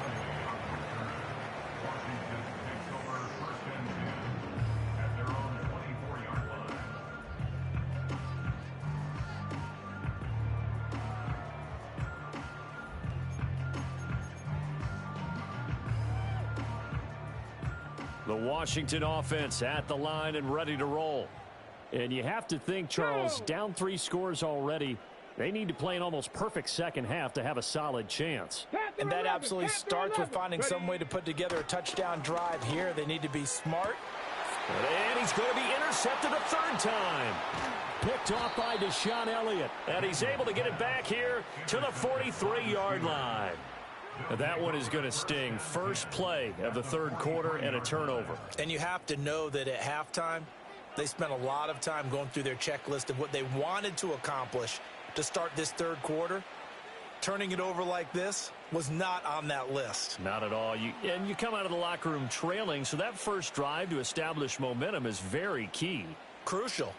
The Washington offense at the line and ready to roll. And you have to think, Charles, down 3 scores already. They need to play an almost perfect second half to have a solid chance. And that absolutely starts with finding some way to put together a touchdown drive here. They need to be smart. And he's going to be intercepted a third time. Picked off by Deshaun Elliott. And he's able to get it back here to the 43-yard line. That one is going to sting. First play of the third quarter and a turnover. And you have to know that at halftime, they spent a lot of time going through their checklist of what they wanted to accomplish to start this third quarter. Turning it over like this was not on that list. Not at all. You come out of the locker room trailing, so that first drive to establish momentum is very key. Crucial.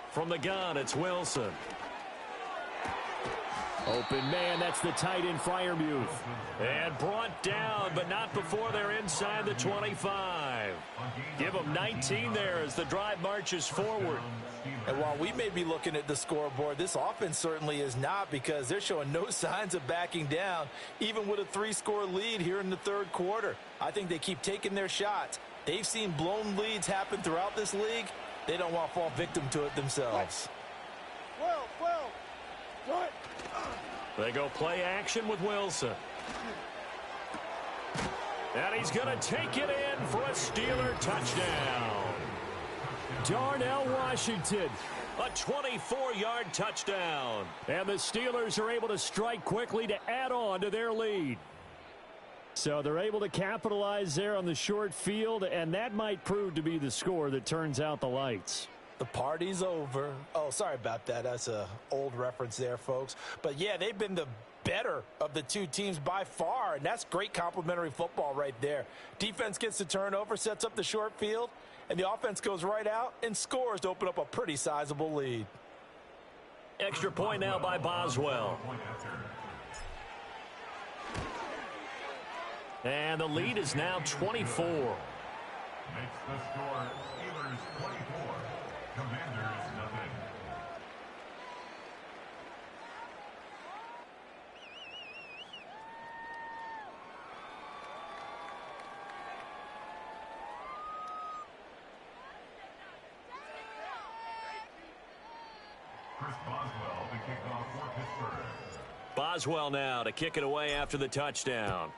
From the gun, it's Wilson. Open man, that's the tight end Freiermuth. And brought down, but not before they're inside the 25. Give them 19 there as the drive marches forward. And while we may be looking at the scoreboard, this offense certainly is not, because they're showing no signs of backing down, even with a 3-score lead here in the third quarter. I think they keep taking their shots. They've seen blown leads happen throughout this league. They don't want to fall victim to it themselves. They go play action with Wilson. And he's going to take it in for a Steeler touchdown. Darnell Washington. A 24-yard touchdown. And the Steelers are able to strike quickly to add on to their lead. So they're able to capitalize there on the short field, and that might prove to be the score that turns out the lights. The party's over. Oh, sorry about that. That's an old reference there, folks. But, yeah, they've been the better of the two teams by far, and that's great complimentary football right there. Defense gets the turnover, sets up the short field, and the offense goes right out and scores to open up a pretty sizable lead. Extra point now by Boswell. And the lead is now 24. Makes the score Steelers 24, Commanders nothing. Chris Boswell to kick off for Pittsburgh. Boswell now to kick it away after the touchdown.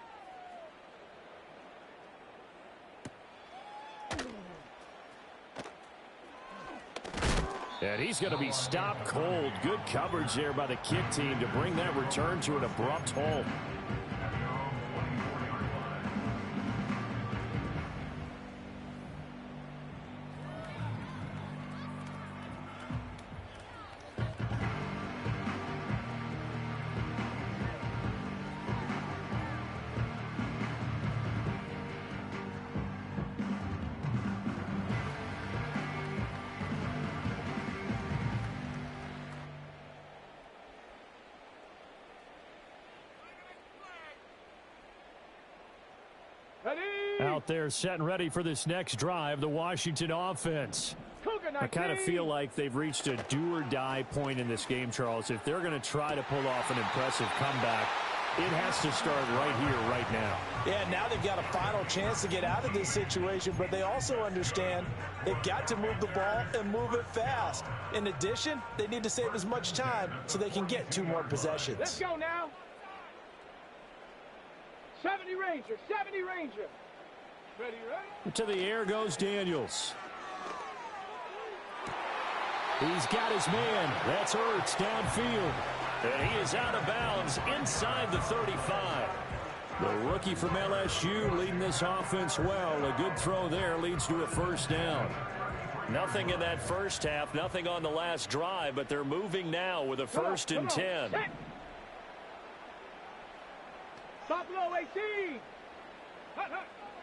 And he's going to be stopped cold. Good coverage there by the kick team to bring that return to an abrupt halt. Out there set and ready for this next drive, the Washington offense. I kind of feel like they've reached a do-or-die point in this game, Charles. If they're going to try to pull off an impressive comeback, it has to start right here, right now. Yeah, now they've got a final chance to get out of this situation, but they also understand they've got to move the ball and move it fast. In addition, they need to save as much time so they can get 2 more possessions. Let's go now. 70 Ranger, 70 Ranger. Ready, right? To the air goes Daniels. He's got his man. That's Ertz downfield. And he is out of bounds inside the 35. The rookie from LSU leading this offense well. A good throw there leads to a first down. Nothing in that first half, nothing on the last drive, but they're moving now with a first and 10. Stop low, 18.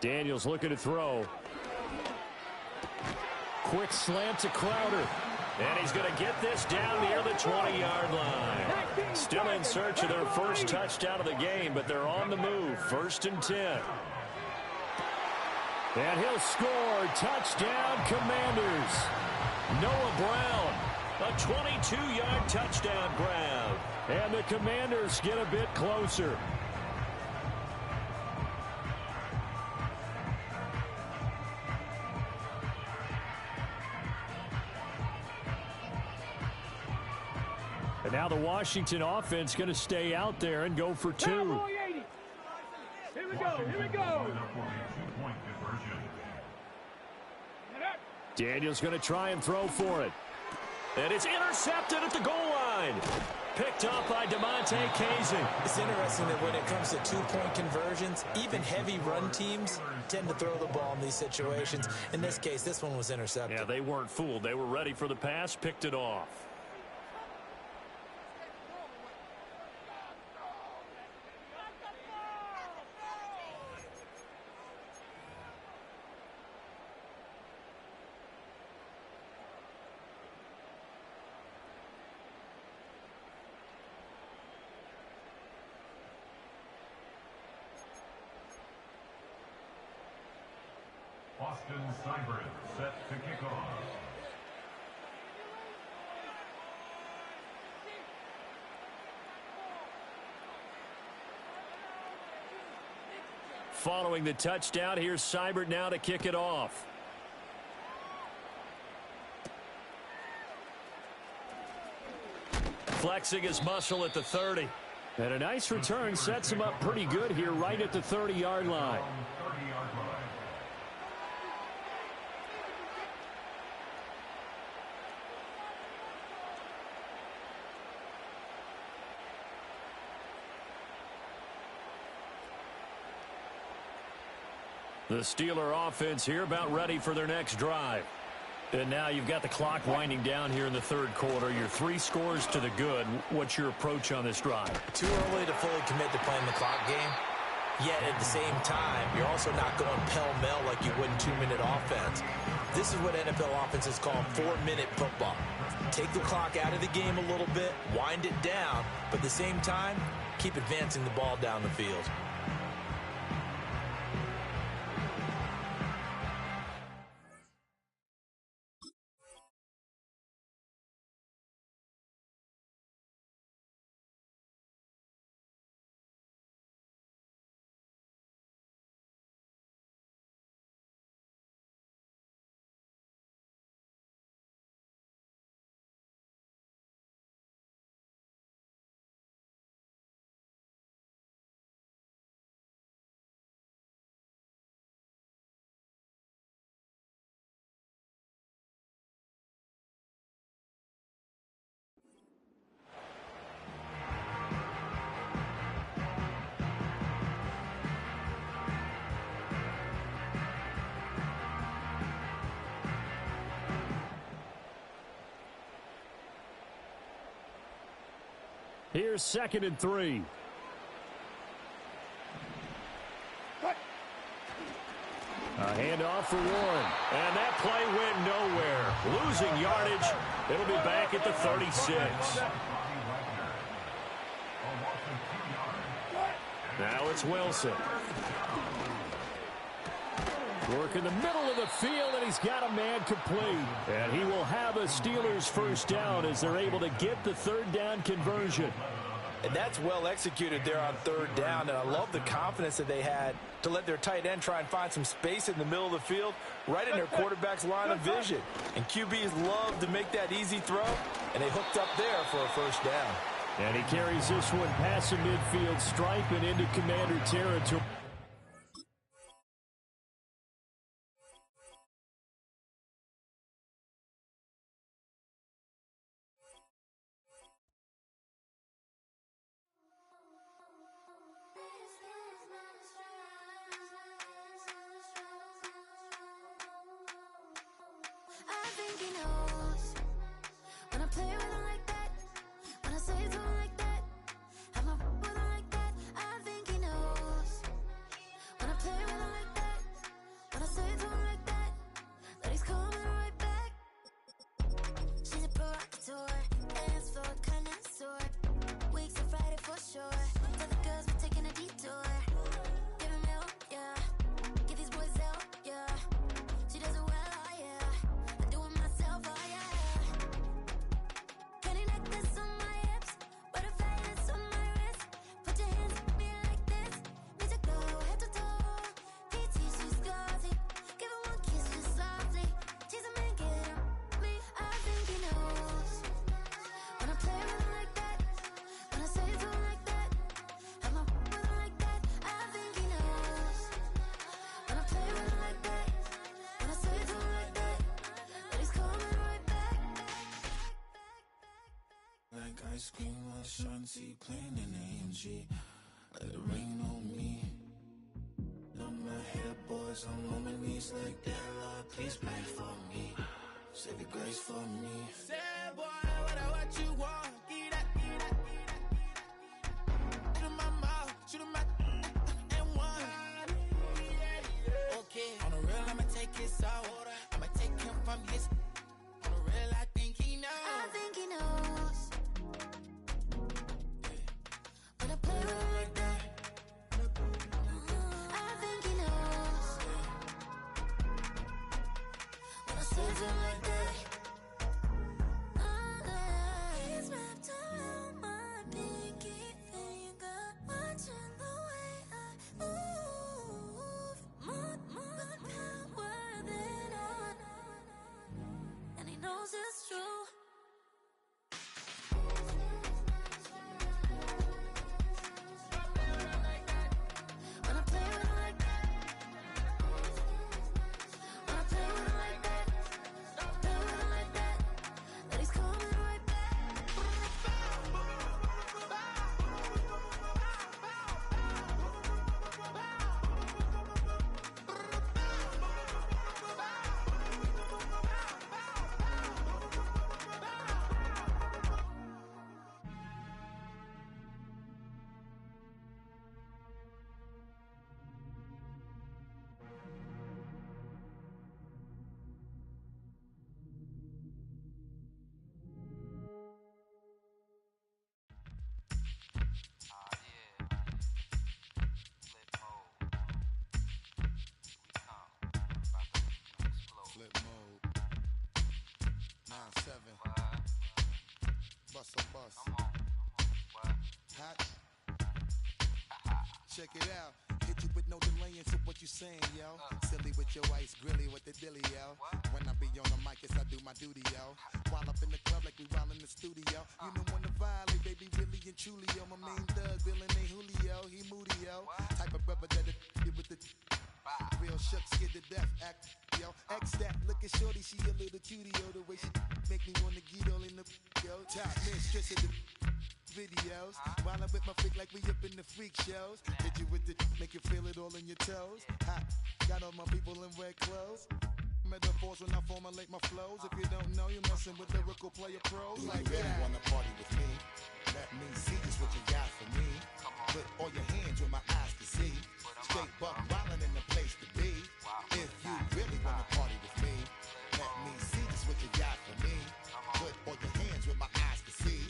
Daniels looking to throw. Quick slant to Crowder. And he's going to get this down near the 20-yard line. Still in search of their first touchdown of the game, but they're on the move. First and 10. And he'll score. Touchdown, Commanders. Noah Brown, a 22-yard touchdown grab. And the Commanders get a bit closer. And now the Washington offense going to stay out there and go for 2. Here we go, here we go. Daniels going to try and throw for it. And it's intercepted at the goal line. Picked up by DeMonte Kazin. It's interesting that when it comes to 2-point conversions, even heavy run teams tend to throw the ball in these situations. In this case, this one was intercepted. Yeah, they weren't fooled. They were ready for the pass, picked it off. Austin Seibert set to kick off. Following the touchdown, here's Seibert now to kick it off. Flexing his muscle at the 30. And a nice return sets him up pretty good here right at the 30-yard line. The Steeler offense here about ready for their next drive. And now you've got the clock winding down here in the third quarter. You're 3 scores to the good. What's your approach on this drive? Too early to fully commit to playing the clock game. Yet at the same time, you're also not going pell-mell like you would in 2-minute offense. This is what NFL offenses call 4-minute football. Take the clock out of the game a little bit, wind it down, but at the same time, keep advancing the ball down the field. Here's 2nd and 3. A handoff for Warren. And that play went nowhere. Losing yardage. It'll be back at the 36. Now it's Wilson. Work in the middle of the field, and he's got a man complete. And he will have a Steelers first down as they're able to get the third down conversion. And that's well executed there on third down, and I love the confidence that they had to let their tight end try and find some space in the middle of the field, right in their quarterback's line of vision. And QBs love to make that easy throw, and they hooked up there for a first down. And he carries this one past the midfield stripe and into Commander territory. Ice cream, my shanty, playing in AMG. Let it rain on me. Love my hair, boys, I'm on my knees like that. Lord, please pray for me. Say the grace for me. Say, boy, what you want? Get that, get that, get that. Shoot in my mouth, shoot in my and one. Okay, on the real, I'ma take his out. I'ma take him from his. On the real, I think he knows. I think he knows. When I play with him like that, I think he knows. When I say to him like that, he's wrapped around my pinky finger, watching the way I move. More power than on, and he knows it's true. When I play with him like that, check it out. Hit you with no delaying, so what you saying, yo? Silly with your ice grilly with the dilly, yo. When I be on the mic, yes, I do my duty, yo. While up in the club like we while in the studio. You know when to violate, baby, really and truly, yo. My main thug, villain ain't Julio, he moody, yo. Type of brother that get with the real shook, scared to death, act, yo. X that, look at shorty, she a little cutie, yo. The way she make me wanna get all in the, yo. Top mistress of the videos. While I'm with my freak like we up in the freak shows. Hit you with the, make you feel it all in your toes. Hot, got all my people in red clothes. Metaphors when I formulate my flows. If you don't know, you're messing with lyrical player pros. Do like you really that. wanna party with me? Let me see just what you got for me. Put all your hands where my eyes can see. Straight buck wildin' in the place to be. If you really wanna party with me, let me see just what you got for me. Put all your hands where my eyes can see.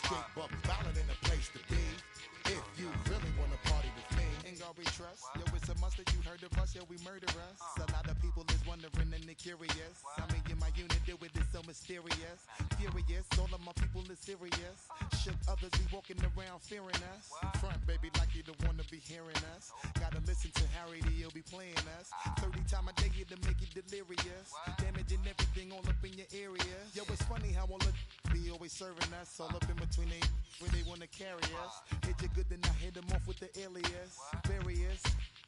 Straight buck wildin' in the place to be. If you really wanna party with me, Ain't gonna be trust. Yo, it's a must that you heard of us. Yo, we murder us. A lot of people is wondering and they curious. I mean, in my unit, deal with it so mysterious. Furious, all of my people is serious. Shook others be walking around fearing us. Front, baby, like you don't wanna be hearing us. Gotta listen to Harry, he'll be playing us. 30 times a day to make you delirious. Damaging everything all up in your area. Yo, it's funny how all the be always serving us. All up in between they where they wanna carry us. Hit you good, then I hit them off with the alias. Various,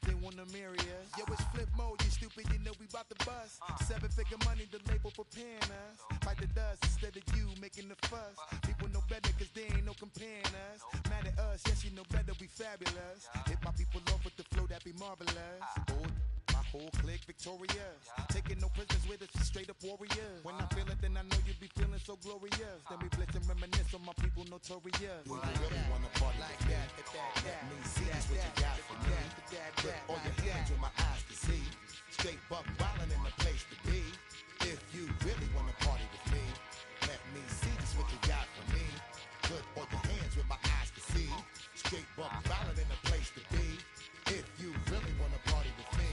they wanna marry us. Yo, it's flip mode, you stupid, you know we bout to bust. 7-figure money, the label preparing us. Fight the dust instead of you making the fuss. People know better cause they ain't no comparing us. Mad at us, yes, you know better, we fabulous. Hit my people off with the flow, that be marvelous. Oh, my whole clique victorious. Taking no prisoners with us, straight up warriors. When I feel it, then I know you be feeling so glorious. Then we blitz and reminisce on my people notorious. do you really wanna party with me? Let me see just what you got for me. Put all your hands where my eyes can see. Straight buck wildin' in the place to be. If you really wanna party with me, let me see just what you got for me. Put all your hands where my eyes can see. Straight buck wildin' in the place to be. If you really wanna party with me.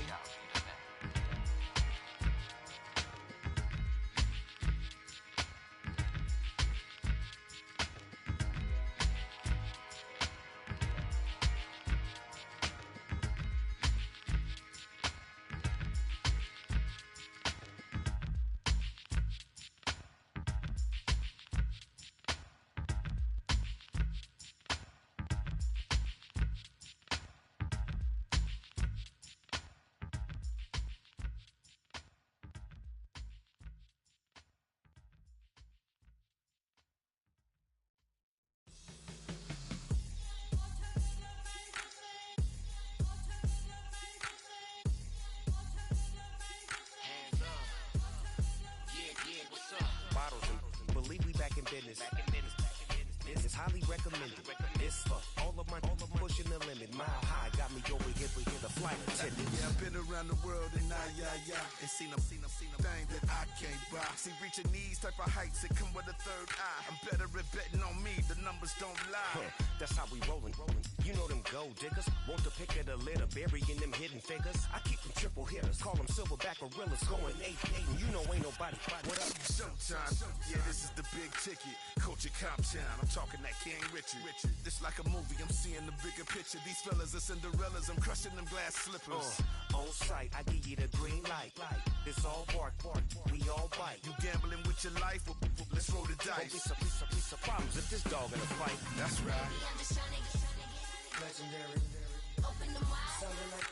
Bottles and believe we back in business. This is highly recommended. It's for all of my pushing the limit. Mile high got me over here for the flight attendant. Yeah, I've been around the world and and seen them things that I can't buy. See, reaching these type of heights, it come with a third eye. I'm better at betting on me, the numbers don't lie. That's how we rollin'. You know them gold diggers. Want the pick of the litter, burying them hidden figures. I keep them triple hitters, call them silverback gorillas, going 8-8. And you know ain't nobody. What up? Showtime, yeah, this is the big ticket. Culture Cop Town, I'm talking that King Richard. This like a movie, I'm seeing the bigger picture. These fellas are Cinderellas, I'm crushing them glass slippers. On sight, I give you the green light. It's all bark, we all bite. You gambling with your life? Well, let's roll the dice. Piece of problems if this dog in a fight. That's right. I'm just trying to get Legendary. open them wide. Sounding like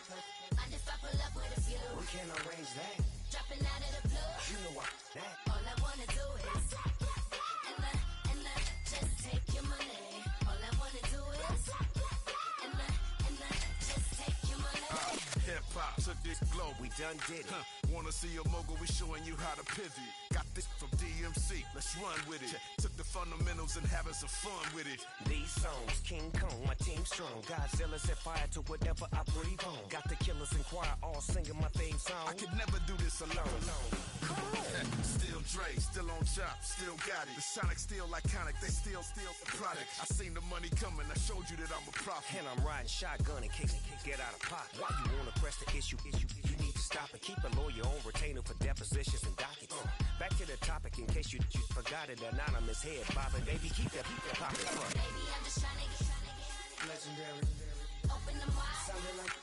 Mind if I pull up with a few? we can't arrange that. Dropping out of the blue. You know what? That. All I wanna do is and just take your money. All I wanna do is and just take your money. Hip hop took this globe. We done did it. Wanna see a mogul? We showing you how to pivot. Got this from DMC. Let's run with it. Took the fundamentals and having some fun with it. These songs, King Kong, my team strong. Godzilla set fire to whatever I breathe on. Got the killers in choir all singing my theme song. I could never do this alone. Still Dre, still on top, still got it. The Sonic still iconic, they still the product. I seen the money coming, I showed you that I'm a prophet. And I'm riding shotgun in case it get out of pocket. Why you wanna press the issue? You need to stop and keep a lawyer on retainer for depositions and dockets. Back to the topic in case you forgot it. Anonymous head bobbing, baby, keep that pocket front. Baby, I'm just trying to get Legendary. open open them wide. Sounding like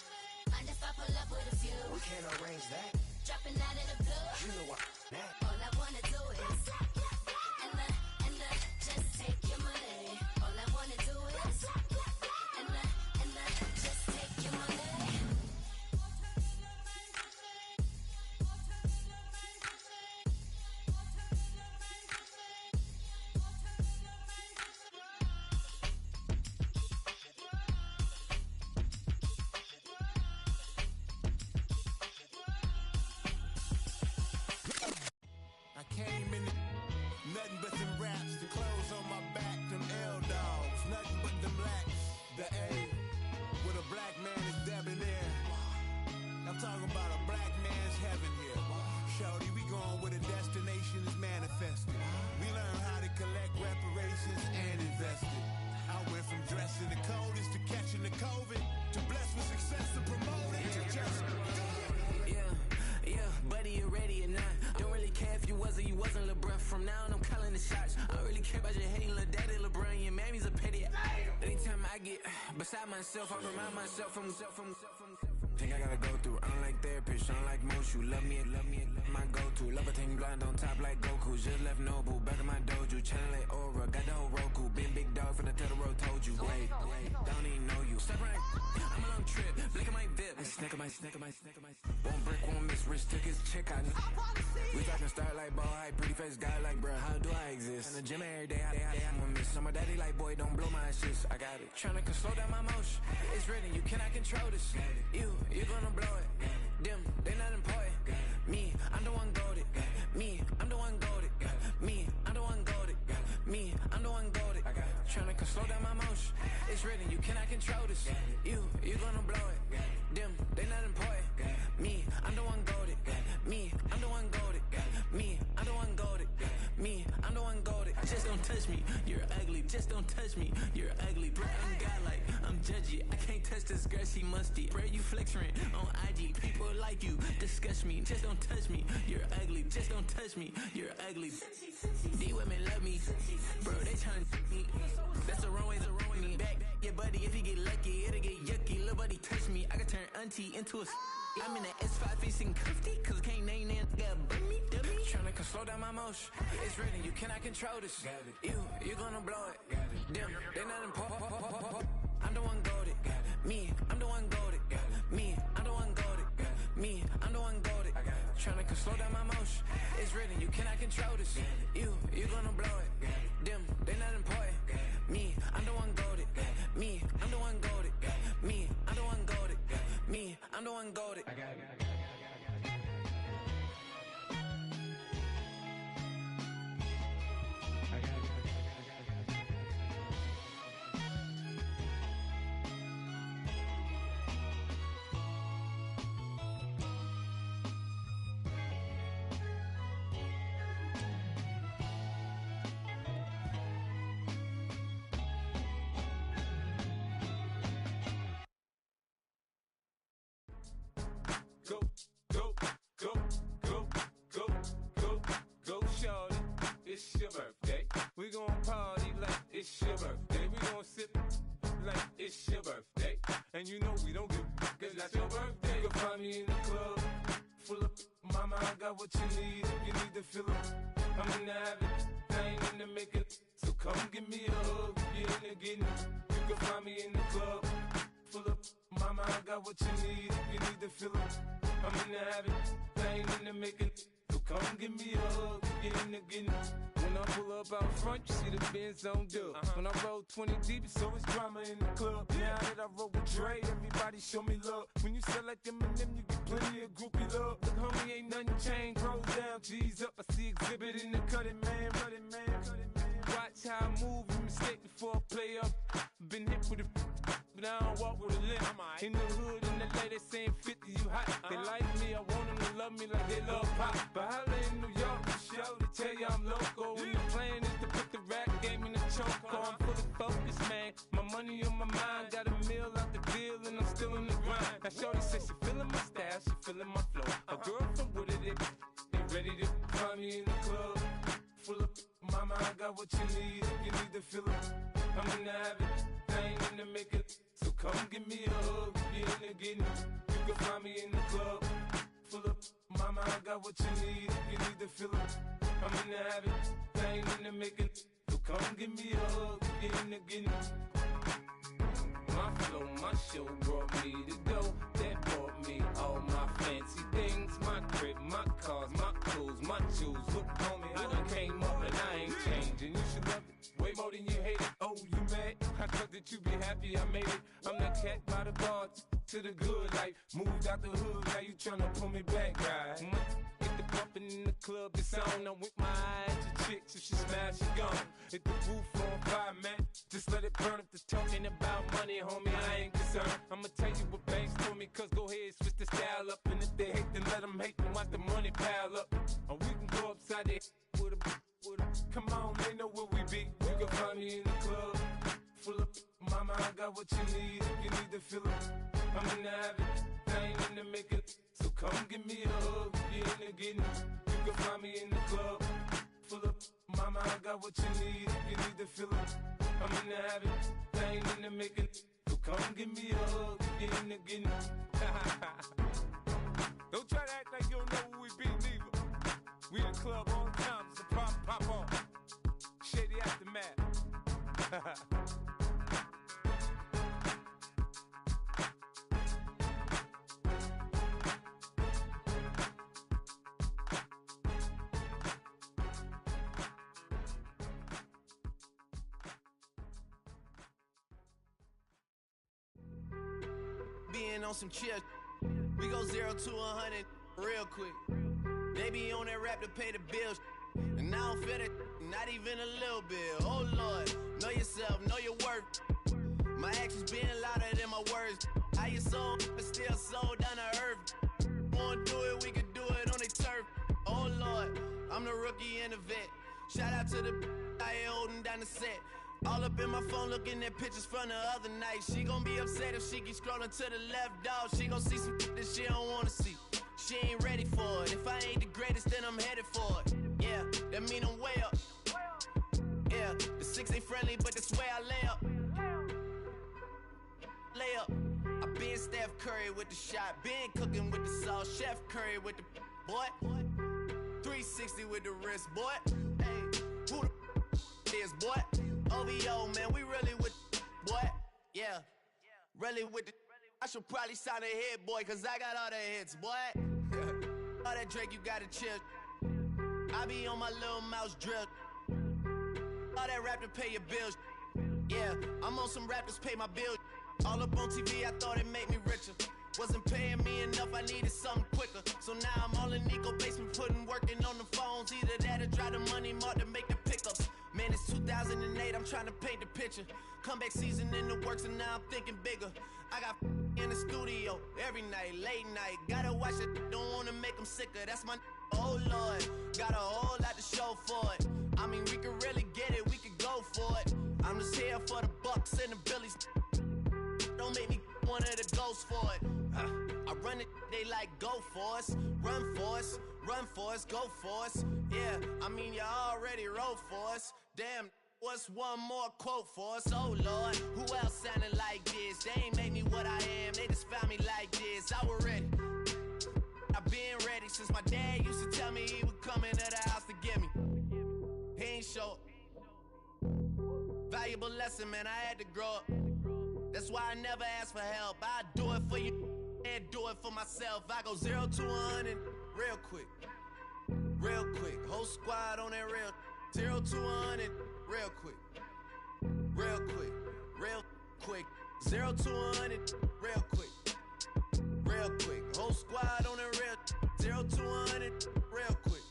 Mind if I pull up with a few? we can't arrange that. Dropping out of the blue. You know what that. All I wanna do is and just take your money. All I wanna do is and just take your money. I came in nothing but them raps, the clothes on my back, them L-dogs, nothing but them blacks. The A, with a black man is debonair. I'm talking about a black man's heaven here. Shorty, we going where the destination is manifested. We learn how to collect reparations and invest it. I went from dressing the coldest to catching the COVID, to blessed with success to promote it, to just Yeah, buddy, you ready or not? Don't really care if you was or you wasn't LeBron. From now on, I'm calling the shots. I don't really care about your hating little daddy LeBron. Your mammy's a petty. Anytime I get beside myself, I remind myself from Think I gotta go through. Unlike therapist, unlike most, you love me, my go-to. Love a thing blind on top like Goku. Just left Noble, back in my dojo. Channel like Aura, got the whole Roku. Big dog from the Tether Road told you. Wait, don't even know you. Step right, I'm a long trip. Blick at my dip. Snack of my. One brick, one miss. Rich took his chick out. We talking start like ball high, pretty face guy like bruh. How do I exist? In the gym every day, I'm a miss. I'm a daddy like boy, don't blow my assist. I got it. Tryna slow down my motion. It's written, you cannot control this. You're gonna blow it. Them, they not important. Me, I'm the one goated. Me, I'm the one goated. Me, I'm the one goated. Me, I'm the one goated. Tryna slow down my motion. It's written, you cannot control this. You're gonna blow it. Them, they not important. Me, I'm the one goated. Me, I'm the one goated. Me, I'm the one goated. Me, I'm the one goated. Just don't touch me, you're ugly. Just don't touch me, you're ugly. Bro, I'm godlike, I'm judgy. I can't touch this girl, she musty. Bro, you flexing on IG. People like you disgust me. Just don't touch me, you're ugly. Just don't touch me, you're ugly. These women love me, bro. They tryna me. That's the wrong way to ruin me. Back your buddy, if you get lucky, it'll get yucky. Little buddy touch me, I can turn auntie into a. I'm in the S5 facing cuffy, cause I can't name that guy but me, dummy. Tryna slow down my motion. It's written, you cannot control this. You're gonna blow it. Them, they not important. I'm the one goated. Me, I'm the one goated. Me, I'm the one goated. Me, I'm the one goated. Tryna slow down my motion. It's written, you cannot control this. You're gonna blow it. Them, they not important. Me, I'm the one goated. Me, I'm the one goated. Me, I'm the one goated. Me, I'm the one goated. Go, shorty, it's your birthday. We gon' party like it's your birthday. We gon' sip like it's your birthday. And you know we don't give cause that's your birthday. You can find me in the club, full of mama, I got what you need. If you need to fill up, I'm in the habit, I ain't in the making. So come give me a hug, you're in the getting. You can find me in the club, full of mama, I got what you need. If you need to fill up, I'm in the habit, I ain't in the making. So come give me a hug, get in the getting. When I pull up out front, you see the Benz on dub. When I roll 20 deep, it's always drama in the club. Now that I roll with Dre, everybody show me love. When you sell like them and them, you get plenty of groupie love. Look, homie, ain't nothing changed. Roll down, G's up. I see exhibit in the cutting, man. Watch how I move, you mistake before I play up. Been hit with a but I don't walk with a limp. In the hood, in the lady saying 50, you hot. They like me, I want them to love me like they love pop. But holla in New York, the show to tell you I'm local. And the plan is to put the rap game in the choke. I'm fully focused, man. My money on my mind, got a meal out the deal, and I'm still in the grind. Now shorty says she feeling my style, she feeling my flow. A girl from Wooded, they ready to find me in the club. Full of mama, I got what you need. If you need to fill up, I'm in the habit. thing in the making. So come give me a hug, get in the getting. You can find me in the club, full of mama, I got what you need. If you need to fill up, I'm in the habit, thing in the making. So come give me a hug, get in the getting. My flow, my show brought me to go. That brought me all my fancy things. My crib, my cars, my clothes, my shoes. Look, homie, I done came up and I ain't changing. You should love it way more than you hate it. Oh, you mad? I thought that you be happy I made it. I'm the cat by the bar to the good life. Moved out the hood, now you tryna pull me back, right? Get the bumpin' in the club, it's on. I'm with my eyes to chicks, if she smash, she gone. Hit the roof on fire, man. Just let it burn. If they're talking about money, homie, I ain't concerned. I'ma tell you what banks told me, cause go ahead, switch the style up. And if they hate, then let them hate, then watch the money pile up. Or we can go upside there with a come on, they know where we be. You can find me in the club, full of mama, I got what you need. If you need to fill up, I'm in the habit, thing in the making. So come give me a hug, get in the getting. You can find me in the club, full of mama, I got what you need. If you need to fill up, I'm in the habit, thing in the making. So come give me a hug, get in the getting. Don't try to act like you don't know who we be, neither. We in the club all the time, it's a pop on. Shady aftermath. Being on some chill, we go 0 to 100 real quick. They be on that rap to pay the bills, and I don't feel it, not even a little bit. Oh Lord, know yourself, know your worth. My actions being louder than my words. How you sold, but still sold down to earth. Wanna do it, we can do it on the turf. Oh Lord, I'm the rookie and the vet. Shout out to the I ain't holding down the set. All up in my phone looking at pictures from the other night. She gon' be upset if she keep scrolling to the left, dog. She gon' see some that she don't wanna see. She ain't ready for it. If I ain't the greatest, then I'm headed for it. Yeah, that mean I'm way up. Yeah, the 6 ain't friendly, but that's where I lay up. Lay up. I been Steph Curry with the shot. Been cooking with the sauce. Chef Curry with the boy. 360 with the wrist, boy. Hey, who the is, boy? OVO, man, we really with boy. Yeah, really with the. I should probably sign a hit, boy, cause I got all the hits, boy. All that Drake, you gotta chill. I be on my little mouse drill. All that rap to pay your bills. Yeah, I'm on some rappers pay my bills. All up on TV, I thought it made me richer. Wasn't paying me enough, I needed something quicker. So now I'm all in Nico basement, working on the phones. Either that or try the money mark to make the pickups. Man, it's 2008, I'm trying to paint the picture. Comeback season in the works and now I'm thinking bigger. I got in the studio every night, late night. Gotta watch it, don't wanna make them sicker. That's my oh Lord, got a whole lot to show for it. I mean, we could really get it, we could go for it. I'm just here for the Bucks and the Billies. Don't make me one of the ghosts for it. I run it, they like go for us, run for us, run for us, go for us. Yeah, I mean you already wrote for us. Damn, what's one more quote for us? Oh Lord, who else sounded like this? They ain't make me what I am, they just found me like this. I was ready, I've been ready since my dad used to tell me he would come into the house to get me. He ain't show. Valuable lesson, man, I had to grow up. That's why I never ask for help. I do it for you and do it for myself. I go 0 to 100 real quick. Real quick. Whole squad on that real. 0 to 100 real quick. Real quick. Real quick. 0 to 100 real quick. Real quick. Whole squad on that real. 0 to 100 real quick.